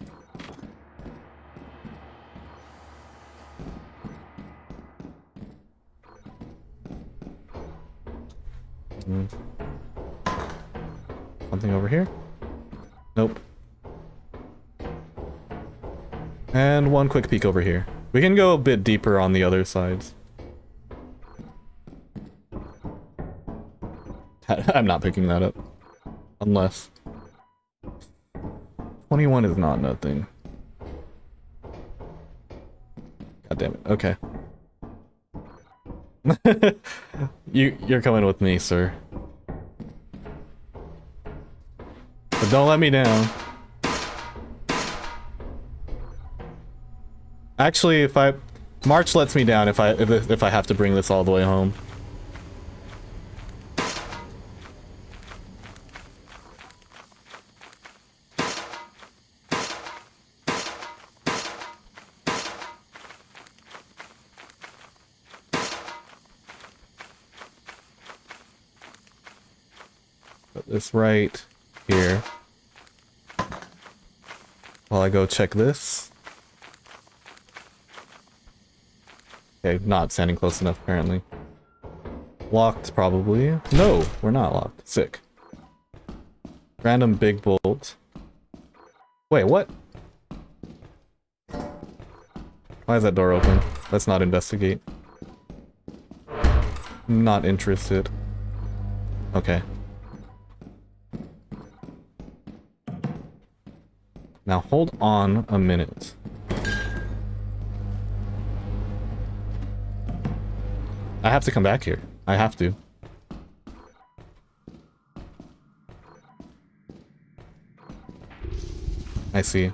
Something over here? Nope. And one quick peek over here. We can go a bit deeper on the other sides. I'm not picking that up. Unless... 21 is not nothing. God damn it. Okay. You're coming with me, sir. But don't let me down. Actually, if March lets me down if I have to bring this all the way home. Put this right here. While I go check this. Okay, not standing close enough apparently. Locked probably. No, we're not locked. Sick. Random big bolt. Wait, what? Why is that door open? Let's not investigate. Not interested. Okay. Now hold on a minute. I have to come back here. I have to. I see.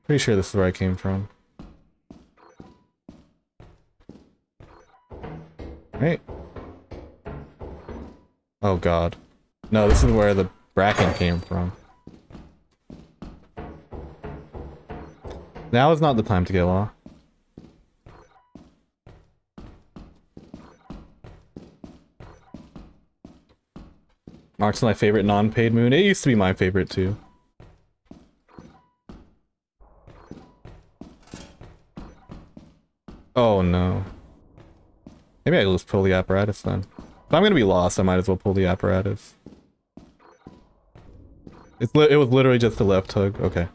Pretty sure this is where I came from. Right? Oh god. No, this is where the bracken came from. Now is not the time to get lost. March's my favorite non-paid moon. It used to be my favorite too. Oh no. Maybe I'll just pull the apparatus then. If I'm gonna be lost, I might as well pull the apparatus. It was literally just a left hook. Okay.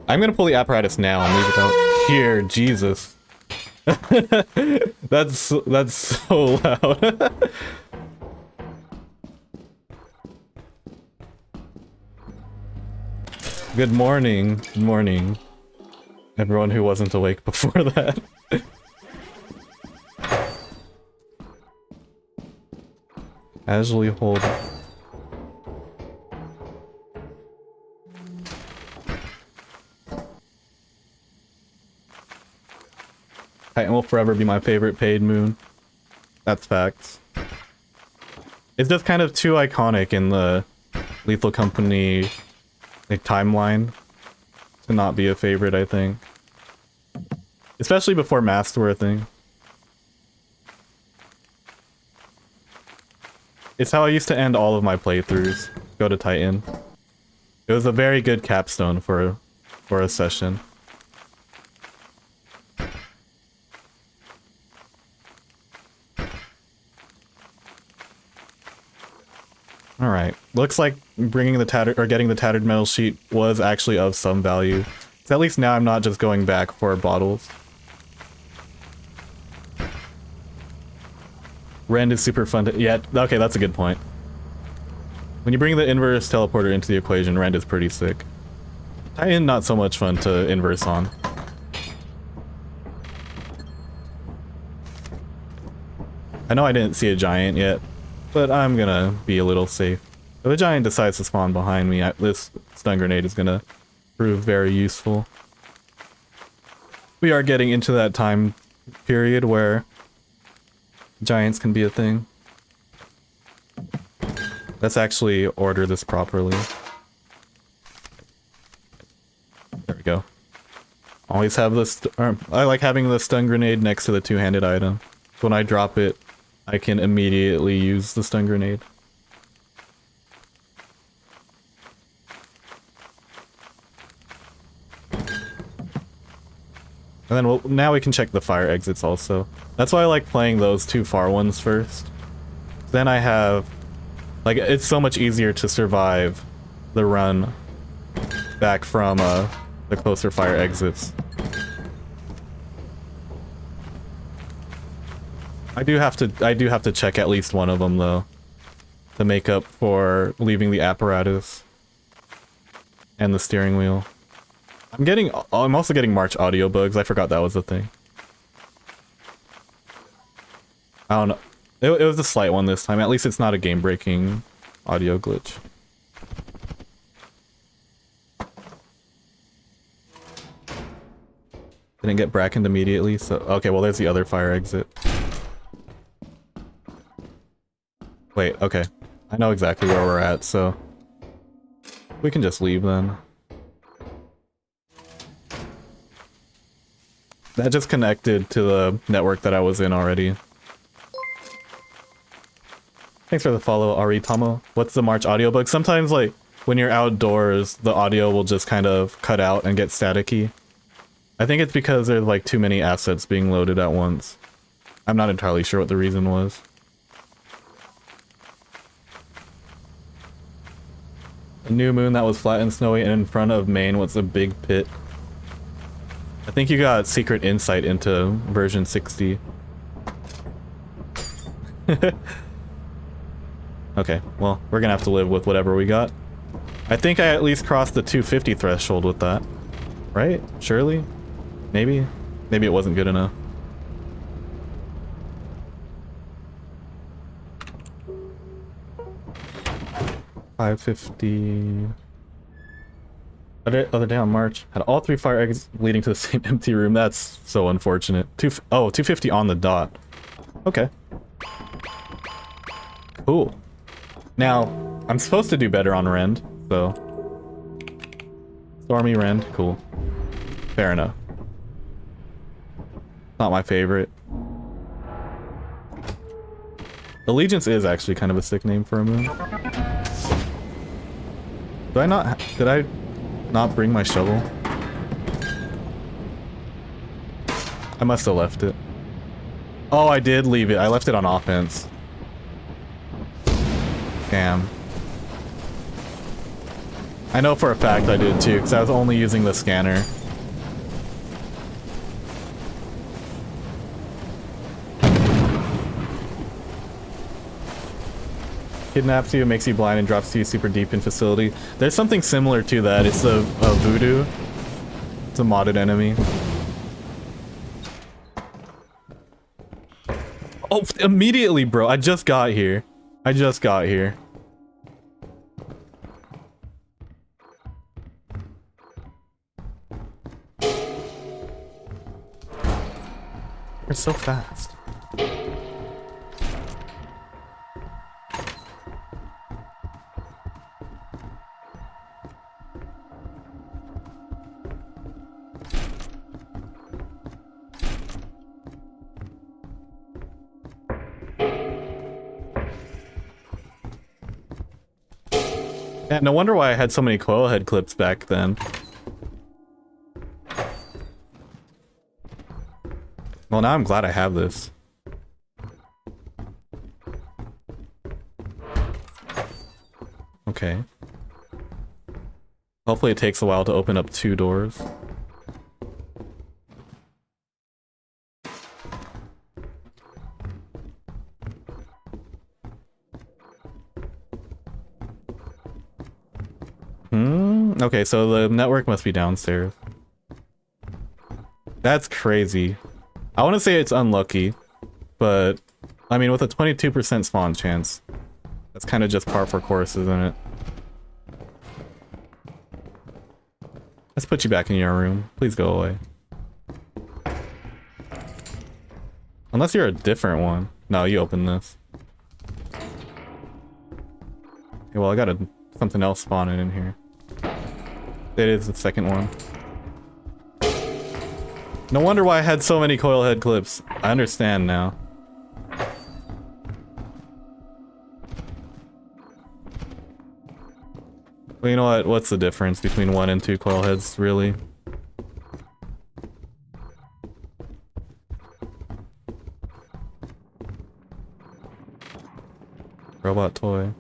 I'm gonna pull the apparatus now and leave it out here. Jesus. That's so loud. Good morning. Good morning. Everyone who wasn't awake before that. Casually hold. Titan will forever be my favorite paid moon. That's facts. It's just kind of too iconic in the Lethal Company like timeline to not be a favorite, I think. Especially before masks were a thing. It's how I used to end all of my playthroughs. Go to Titan. It was a very good capstone for a session. Alright, looks like bringing the getting the tattered metal sheet was actually of some value. So at least now I'm not just going back for bottles. Rend is super fun to— yeah, okay, that's a good point. When you bring the inverse teleporter into the equation, Rend is pretty sick. Titan, not so much fun to inverse on. I know I didn't see a giant yet, but I'm gonna be a little safe. If a giant decides to spawn behind me, this stun grenade is gonna prove very useful. We are getting into that time period where giants can be a thing. Let's actually order this properly. There we go. Always have this— I like having the stun grenade next to the two-handed item. So when I drop it, I can immediately use the stun grenade. And then now we can check the fire exits also. That's why I like playing those two far ones first. Then I have— like, it's so much easier to survive the run back from the closer fire exits. I do have to check at least one of them though, to make up for leaving the apparatus and the steering wheel. I'm also getting March audio bugs. I forgot that was a thing. I don't know. It was a slight one this time. At least it's not a game-breaking audio glitch. Didn't get brackened immediately, so— okay, well there's the other fire exit. Wait, okay. I know exactly where we're at, so we can just leave then. That just connected to the network that I was in already. Thanks for the follow, Ari Tomo. What's the March audio bug? Sometimes, like, when you're outdoors, the audio will just kind of cut out and get staticky. I think it's because there's, like, too many assets being loaded at once. I'm not entirely sure what the reason was. A new moon that was flat and snowy and in front of Maine was a big pit. I think you got secret insight into version 60. Okay, well, we're gonna have to live with whatever we got. I think I at least crossed the 250 threshold with that. Right? Surely? Maybe? Maybe it wasn't good enough. $550. Other day on March, had all 3 fire exits leading to the same empty room. That's so unfortunate. 250 on the dot. Okay. Cool. Now, I'm supposed to do better on Rend, so... Stormy Rend, cool. Fair enough. Not my favorite. Allegiance is actually kind of a sick name for a moon. Did I not bring my shovel? I must have left it. Oh, I did leave it. I left it on offense. Damn. I know for a fact I did too, because I was only using the scanner. Kidnaps you, makes you blind, and drops you super deep in facility. There's something similar to that. It's a voodoo. It's a modded enemy. Oh, immediately, bro. I just got here. I just got here. You're so fast. Yeah, no wonder why I had so many coil head clips back then. Well, now I'm glad I have this. Okay. Hopefully it takes a while to open up 2 doors. Okay, so the network must be downstairs. That's crazy. I want to say it's unlucky, but I mean, with a 22% spawn chance, that's kind of just par for course, isn't it? Let's put you back in your room. Please go away. Unless you're a different one. No, you open this. Okay, well, I got something else spawning in here. It is the second one. No wonder why I had so many coil head clips. I understand now. Well, you know what? What's the difference between 1 and 2 coil heads, really? Robot toy.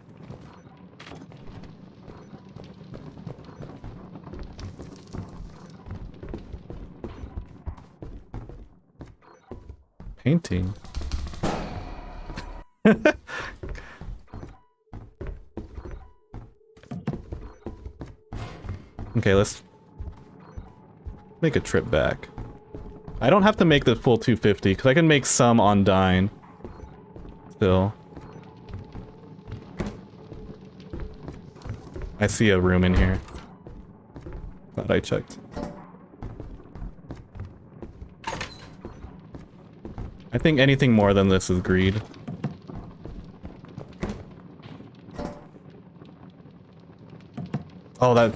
Painting. Okay, let's make a trip back. I don't have to make the full 250 because I can make some on Dine. Still. I see a room in here. Glad I checked. I think anything more than this is greed. Oh, that...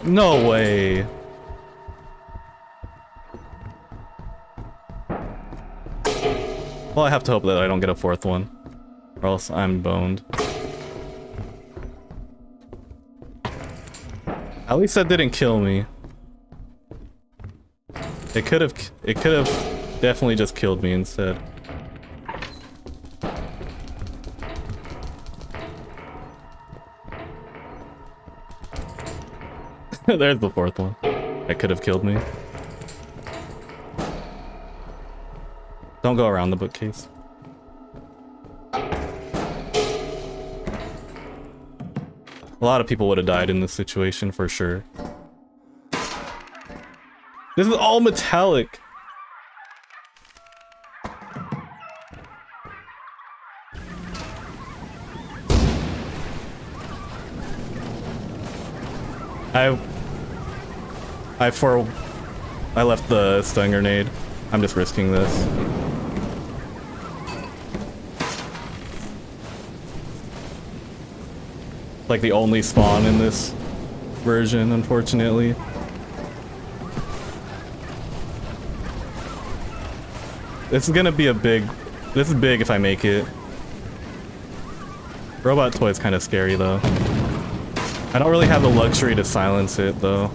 No way. Well, I have to hope that I don't get a 4th one, or else I'm boned. At least that didn't kill me. It could have definitely just killed me instead. There's the 4th one. That could have killed me. Don't go around the bookcase. A lot of people would have died in this situation for sure. This is all metallic. I left the stun grenade. I'm just risking this. Like the only spawn in this version, unfortunately. This is gonna be a big... This is big if I make it. Robot toy is kind of scary though. I don't really have the luxury to silence it though.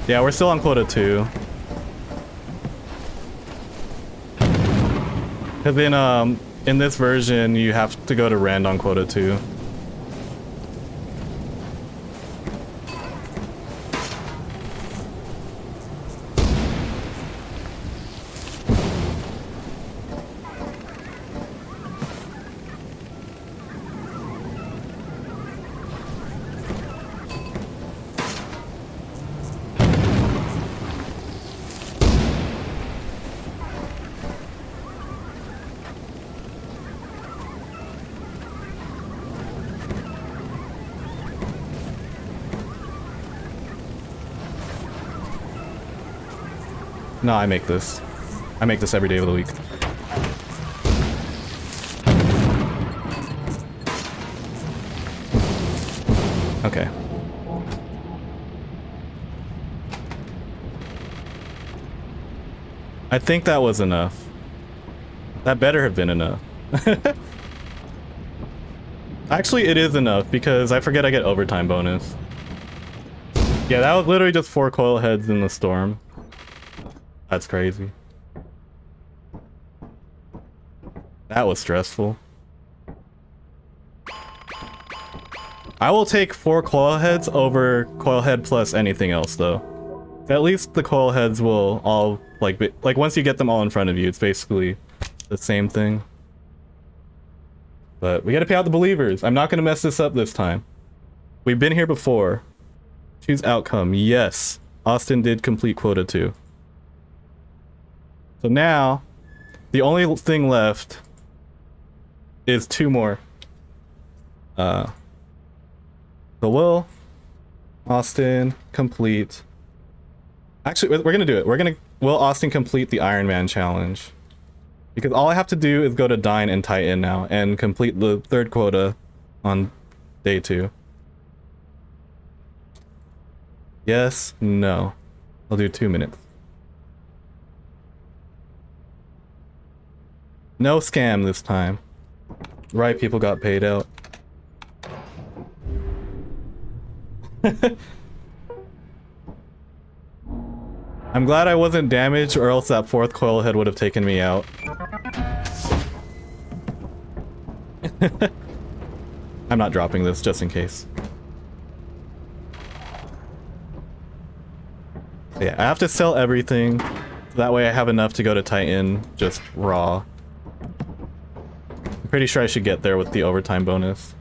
Yeah, we're still on quota 2. Because in this version, you have to go to Rand on quota 2. No, I make this. I make this every day of the week. Okay. I think that was enough. That better have been enough. Actually, it is enough because I forget I get overtime bonus. Yeah, that was literally just 4 coil heads in the storm. That's crazy. That was stressful. I will take 4 coil heads over coil head plus anything else though. At least the coil heads will all like once you get them all in front of you, it's basically the same thing. But we gotta pay out the believers. I'm not gonna mess this up this time. We've been here before. Choose outcome. Yes, Austin did complete quota 2. So now, the only thing left is 2 more. So will Austin complete... Actually, we're gonna do it. Will Austin complete the Ironman challenge? Because all I have to do is go to Dine and Titan now and complete the 3rd quota on day 2. Yes, no. I'll do 2 minutes. No scam this time. Right people got paid out. I'm glad I wasn't damaged or else that 4th coil head would have taken me out. I'm not dropping this just in case. Yeah, I have to sell everything. So that way I have enough to go to Titan just raw. I'm pretty sure I should get there with the overtime bonus.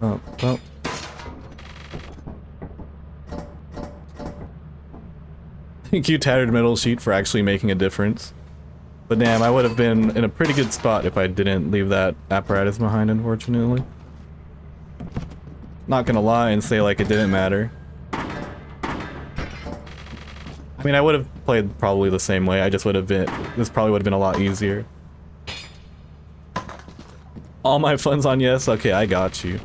Oh, well. Thank you, Tattered Metal Sheet, for actually making a difference. But damn, I would have been in a pretty good spot if I didn't leave that apparatus behind, unfortunately. Not gonna lie and say like it didn't matter. I mean, I would have played probably the same way, I just would have been... This probably would have been a lot easier. All my funds on yes? Okay, I got you.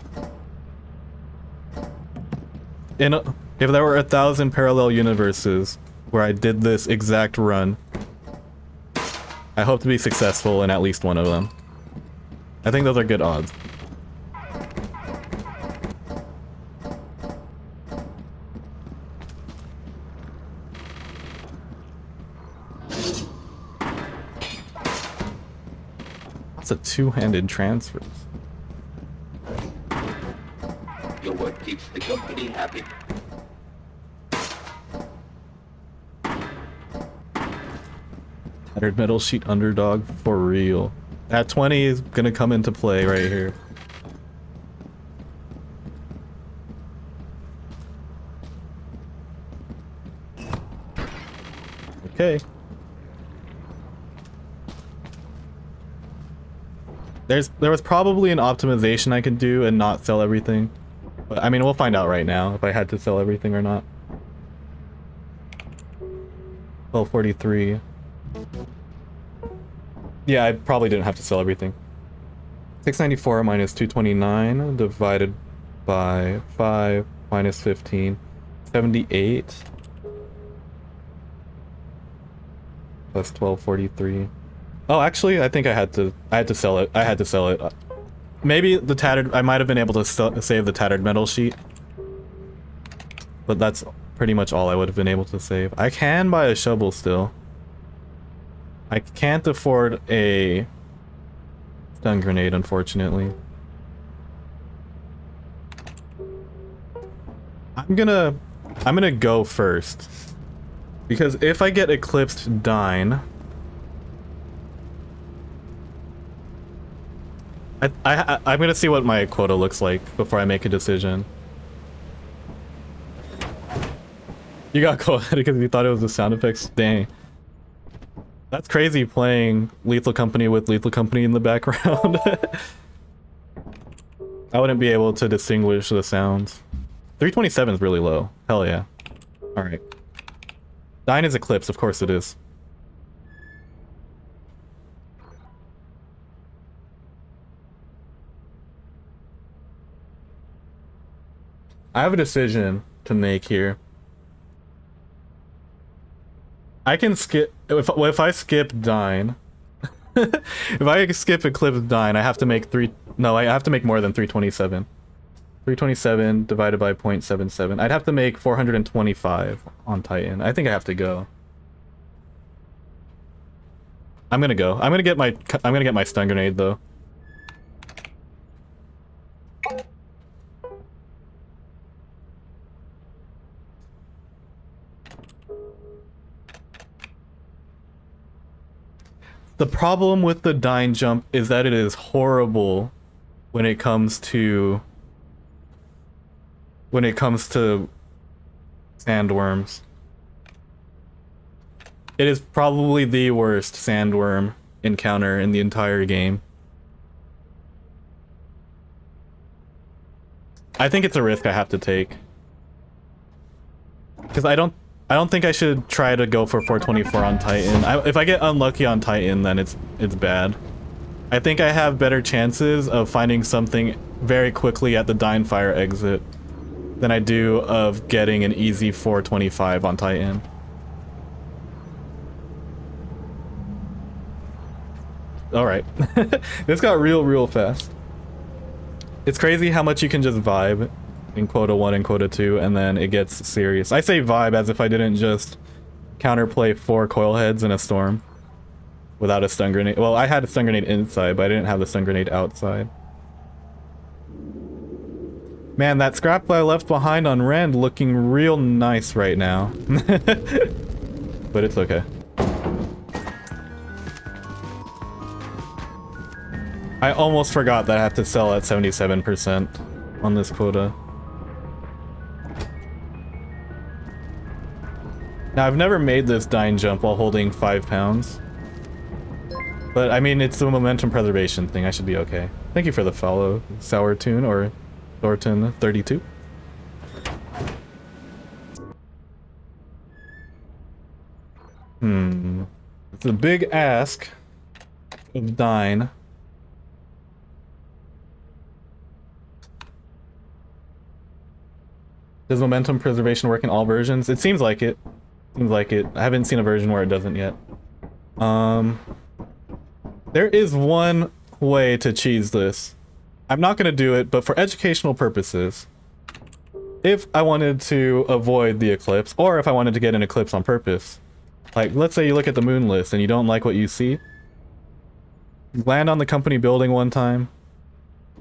If there were 1,000 parallel universes where I did this exact run, I hope to be successful in at least one of them. I think those are good odds. That's a 2-handed transfer. Your work keeps the company happy. Tattered Metal Sheet underdog for real. That 20 is gonna come into play right here. Okay. There was probably an optimization I could do and not sell everything. But I mean, we'll find out right now if I had to sell everything or not. 1243. Yeah, I probably didn't have to sell everything. 694 minus 229 divided by 5 minus 15. 78. Plus 1243. Oh, actually, I think I had to sell it. I had to sell it. Maybe the tattered, I might have been able to save the tattered metal sheet. But that's pretty much all I would have been able to save. I can buy a shovel still. I can't afford a stun grenade, unfortunately. I'm gonna go first. Because if I get eclipsed Dine, I'm gonna see what my quota looks like before I make a decision. You got quota because you thought it was the sound effects? Dang. That's crazy playing Lethal Company with Lethal Company in the background. I wouldn't be able to distinguish the sounds. 327 is really low. Hell yeah. Alright. Dine is Eclipse, of course it is. I have a decision to make here. I can skip if I skip Dine. If I skip Eclipse Dine, I have to make I have to make more than 327. 327 divided by 0.77. I'd have to make 425 on Titan. I think I have to go. I'm gonna go. I'm gonna get my stun grenade though. The problem with the Dine jump is that it is horrible when it comes to sandworms. It is probably the worst sandworm encounter in the entire game. I think it's a risk I have to take. Because I don't think I should try to go for 424 on Titan. If I get unlucky on Titan, then it's bad. I think I have better chances of finding something very quickly at the Dine Fire exit than I do of getting an easy 425 on Titan. Alright. This got real fast. It's crazy how much you can just vibe in quota 1 and quota 2, and then it gets serious. I say vibe as if I didn't just counterplay 4 coil heads in a storm without a stun grenade. Well, I had a stun grenade inside, but I didn't have the stun grenade outside. Man, that scrap I left behind on Rend looking real nice right now. But it's okay. I almost forgot that I have to sell at 77% on this quota. Now, I've never made this Dine jump while holding 5 pounds. But, I mean, it's the momentum preservation thing. I should be okay. Thank you for the follow, Sourtune, or Thornton32. It's a big ask of Dine. Does momentum preservation work in all versions? It seems like it. Seems like it. I haven't seen a version where it doesn't yet. There is one way to cheese this. I'm not gonna do it, but for educational purposes, if I wanted to avoid the eclipse, or if I wanted to get an eclipse on purpose, like let's say you look at the moon list and you don't like what you see, land on the company building one time,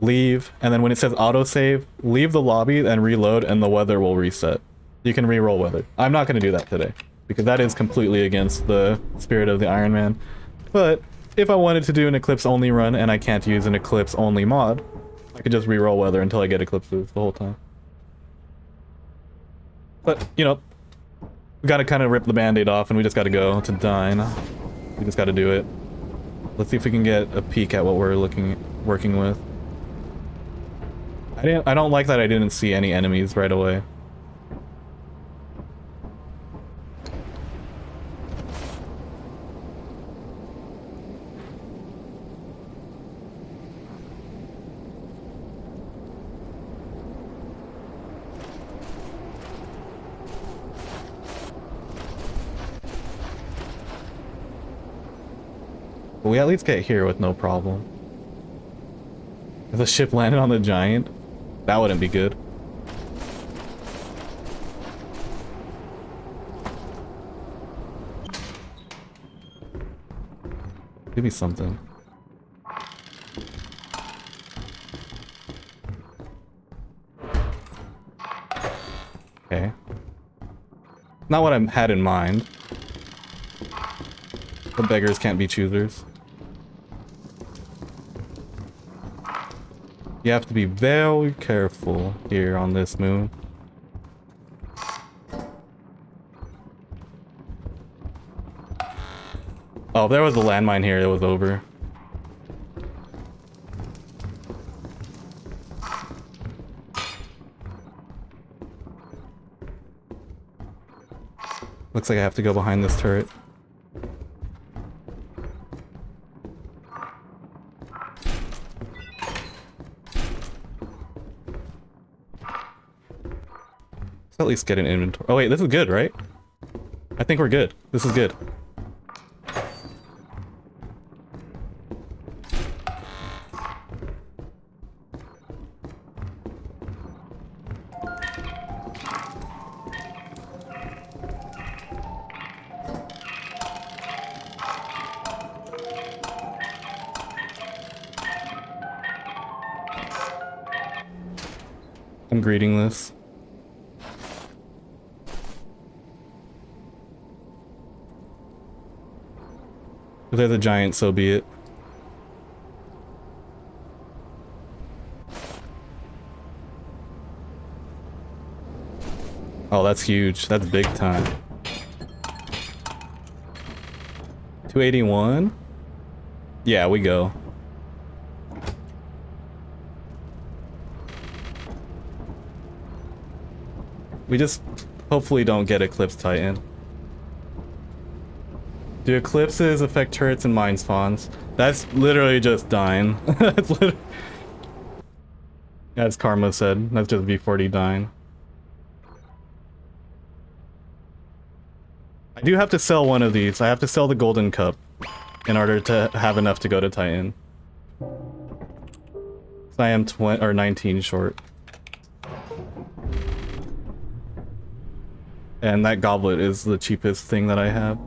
leave, and then when it says autosave, leave the lobby and reload, and the weather will reset. You can re-roll weather. I'm not going to do that today, because that is completely against the spirit of the Ironman. But if I wanted to do an Eclipse only run and I can't use an Eclipse only mod, I could just re-roll weather until I get eclipses the whole time. But, you know, we gotta kind of rip the band-aid off and we just gotta go to Dine. We just gotta do it. Let's see if we can get a peek at what we're working with. I don't like that I didn't see any enemies right away. But we at least get here with no problem. If the ship landed on the giant, that wouldn't be good. Give me something. Okay. Not what I had in mind. The beggars can't be choosers. You have to be very careful here on this moon. Oh, if there was a landmine here, it was over. Looks like I have to go behind this turret. Let's at least get an inventory. Oh wait, this is good, right? I think we're good. This is good. I'm greeting this. If there's a giant, so be it. Oh, that's huge. That's big time. 281? Yeah, we go. We just hopefully don't get Eclipse Titan. Do eclipses affect turrets and mine spawns? That's literally just dying. That's literally... As Karma said, that's just V40 dying. I do have to sell one of these. I have to sell the golden cup in order to have enough to go to Titan. So I am 20 or 19 short. And that goblet is the cheapest thing that I have.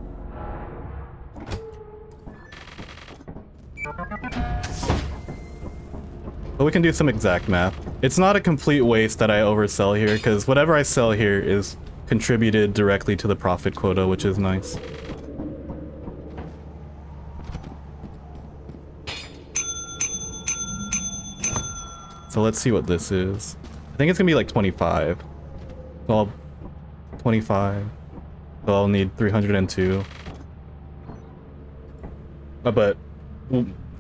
But we can do some exact math. It's not a complete waste that I oversell here, because whatever I sell here is contributed directly to the profit quota, which is nice. So let's see what this is. I think it's gonna be like 25. So I'll 25. So I'll need 302. But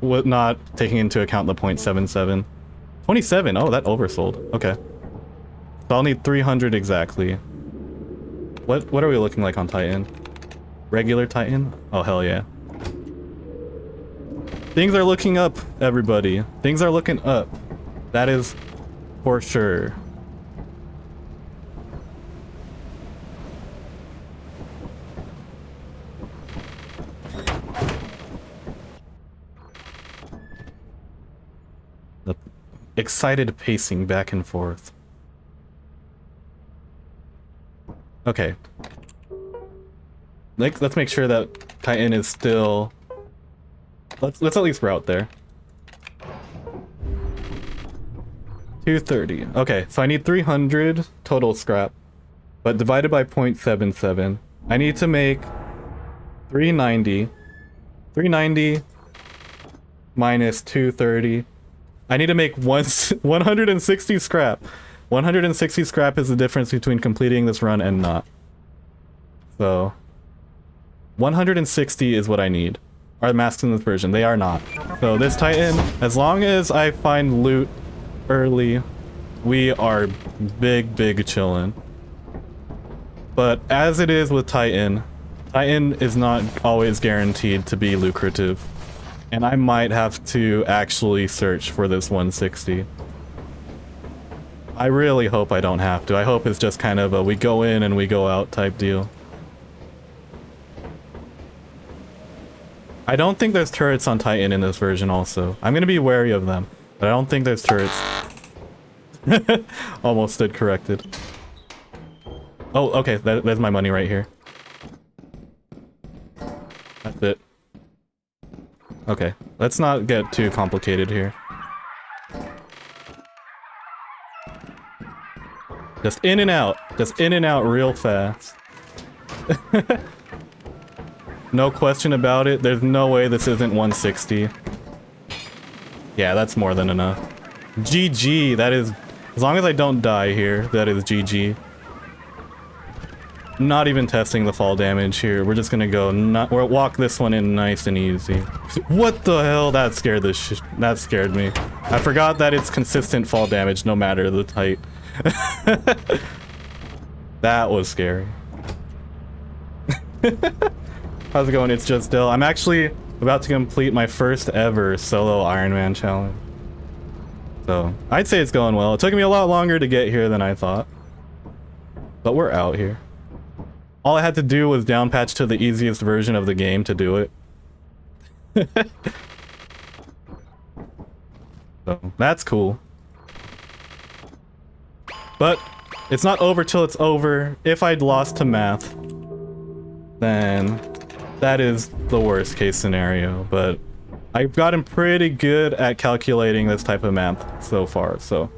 not taking into account the 0.77. 27. Oh, that oversold. Okay. So I'll need 300 exactly. What are we looking like on Titan? Regular Titan? Oh, hell yeah. Things are looking up, everybody. Things are looking up. That is for sure. The excited pacing back and forth. Okay. Let's make sure that Titan is still... Let's at least route there. 230. Okay, so I need 300 total scrap, but divided by 0.77. I need to make 390. 390 minus 230. I need to make 160 scrap. 160 scrap is the difference between completing this run and not. So 160 is what I need. Are masks in this version? They are not. So this Titan, as long as I find loot early, we are big chillin'. But as it is with Titan, Titan is not always guaranteed to be lucrative. And I might have to actually search for this 160. I really hope I don't have to. I hope it's just kind of a we go in and we go out type deal. I don't think there's turrets on Titan in this version also. I'm gonna be wary of them, but I don't think there's turrets. Almost stood corrected. Oh, okay, there's my money right here. That's it. Okay, let's not get too complicated here. Just in and out. Just in and out real fast. No question about it. There's no way this isn't 160. Yeah, that's more than enough. GG, that is... As long as I don't die here, that is GG. Not even testing the fall damage here. We're just gonna go... We'll walk this one in nice and easy. What the hell? That scared that scared me. I forgot that it's consistent fall damage no matter the height. That was scary. How's it going? It's just Dill. I'm actually about to complete my first ever solo Ironman challenge. So, I'd say it's going well. It took me a lot longer to get here than I thought. But we're out here. All I had to do was downpatch to the easiest version of the game to do it. So, that's cool. But, it's not over till it's over. If I'd lost to math, then that is the worst case scenario. But I've gotten pretty good at calculating this type of math so far, so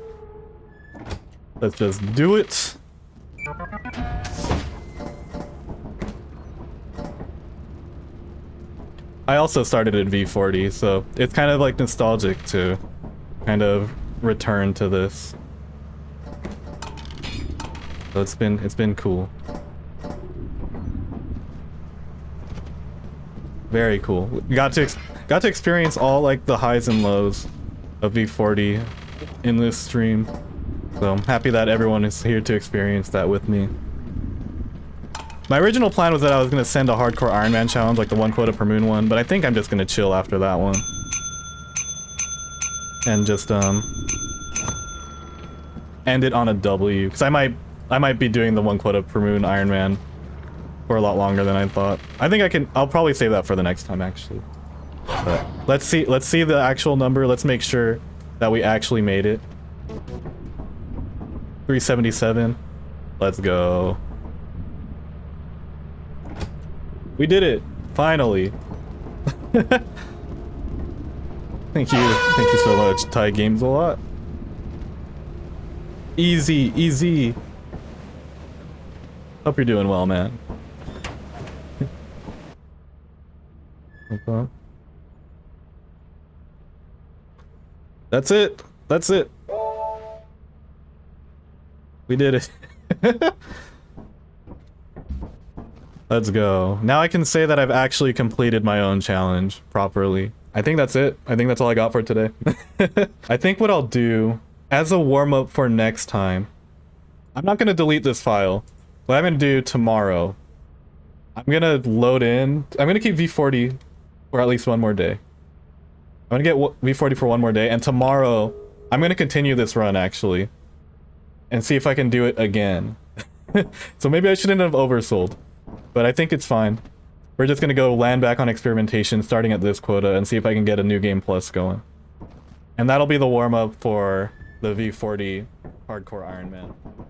let's just do it. I also started at V40, so it's kind of like nostalgic to kind of return to this. So it's been cool. Very cool. Got to experience all like the highs and lows of V40 in this stream. So I'm happy that everyone is here to experience that with me. My original plan was that I was gonna send a hardcore Ironman challenge, like the 1 quota per moon one, but I think I'm just gonna chill after that one. And just end it on a W, because I might be doing the 1 quota per moon Ironman for a lot longer than I thought. I think I'll probably save that for the next time actually. But let's see the actual number. Let's make sure that we actually made it. 377. Let's go. We did it! Finally! Thank you so much, Thai Games a lot. Easy, easy. Hope you're doing well, man. Okay. That's it! That's it! We did it. Let's go. Now I can say that I've actually completed my own challenge properly. I think that's it. I think that's all I got for today. I think what I'll do, as a warm-up for next time, I'm not gonna delete this file. What I'm gonna do tomorrow, I'm gonna load in, I'm gonna keep V40 for at least one more day. I'm gonna get V40 for one more day, and tomorrow, I'm gonna continue this run actually, and see if I can do it again. So maybe I shouldn't have oversold. But I think it's fine. We're just gonna go land back on experimentation starting at this quota and see if I can get a new game plus going. And that'll be the warm-up for the V40 hardcore Ironman.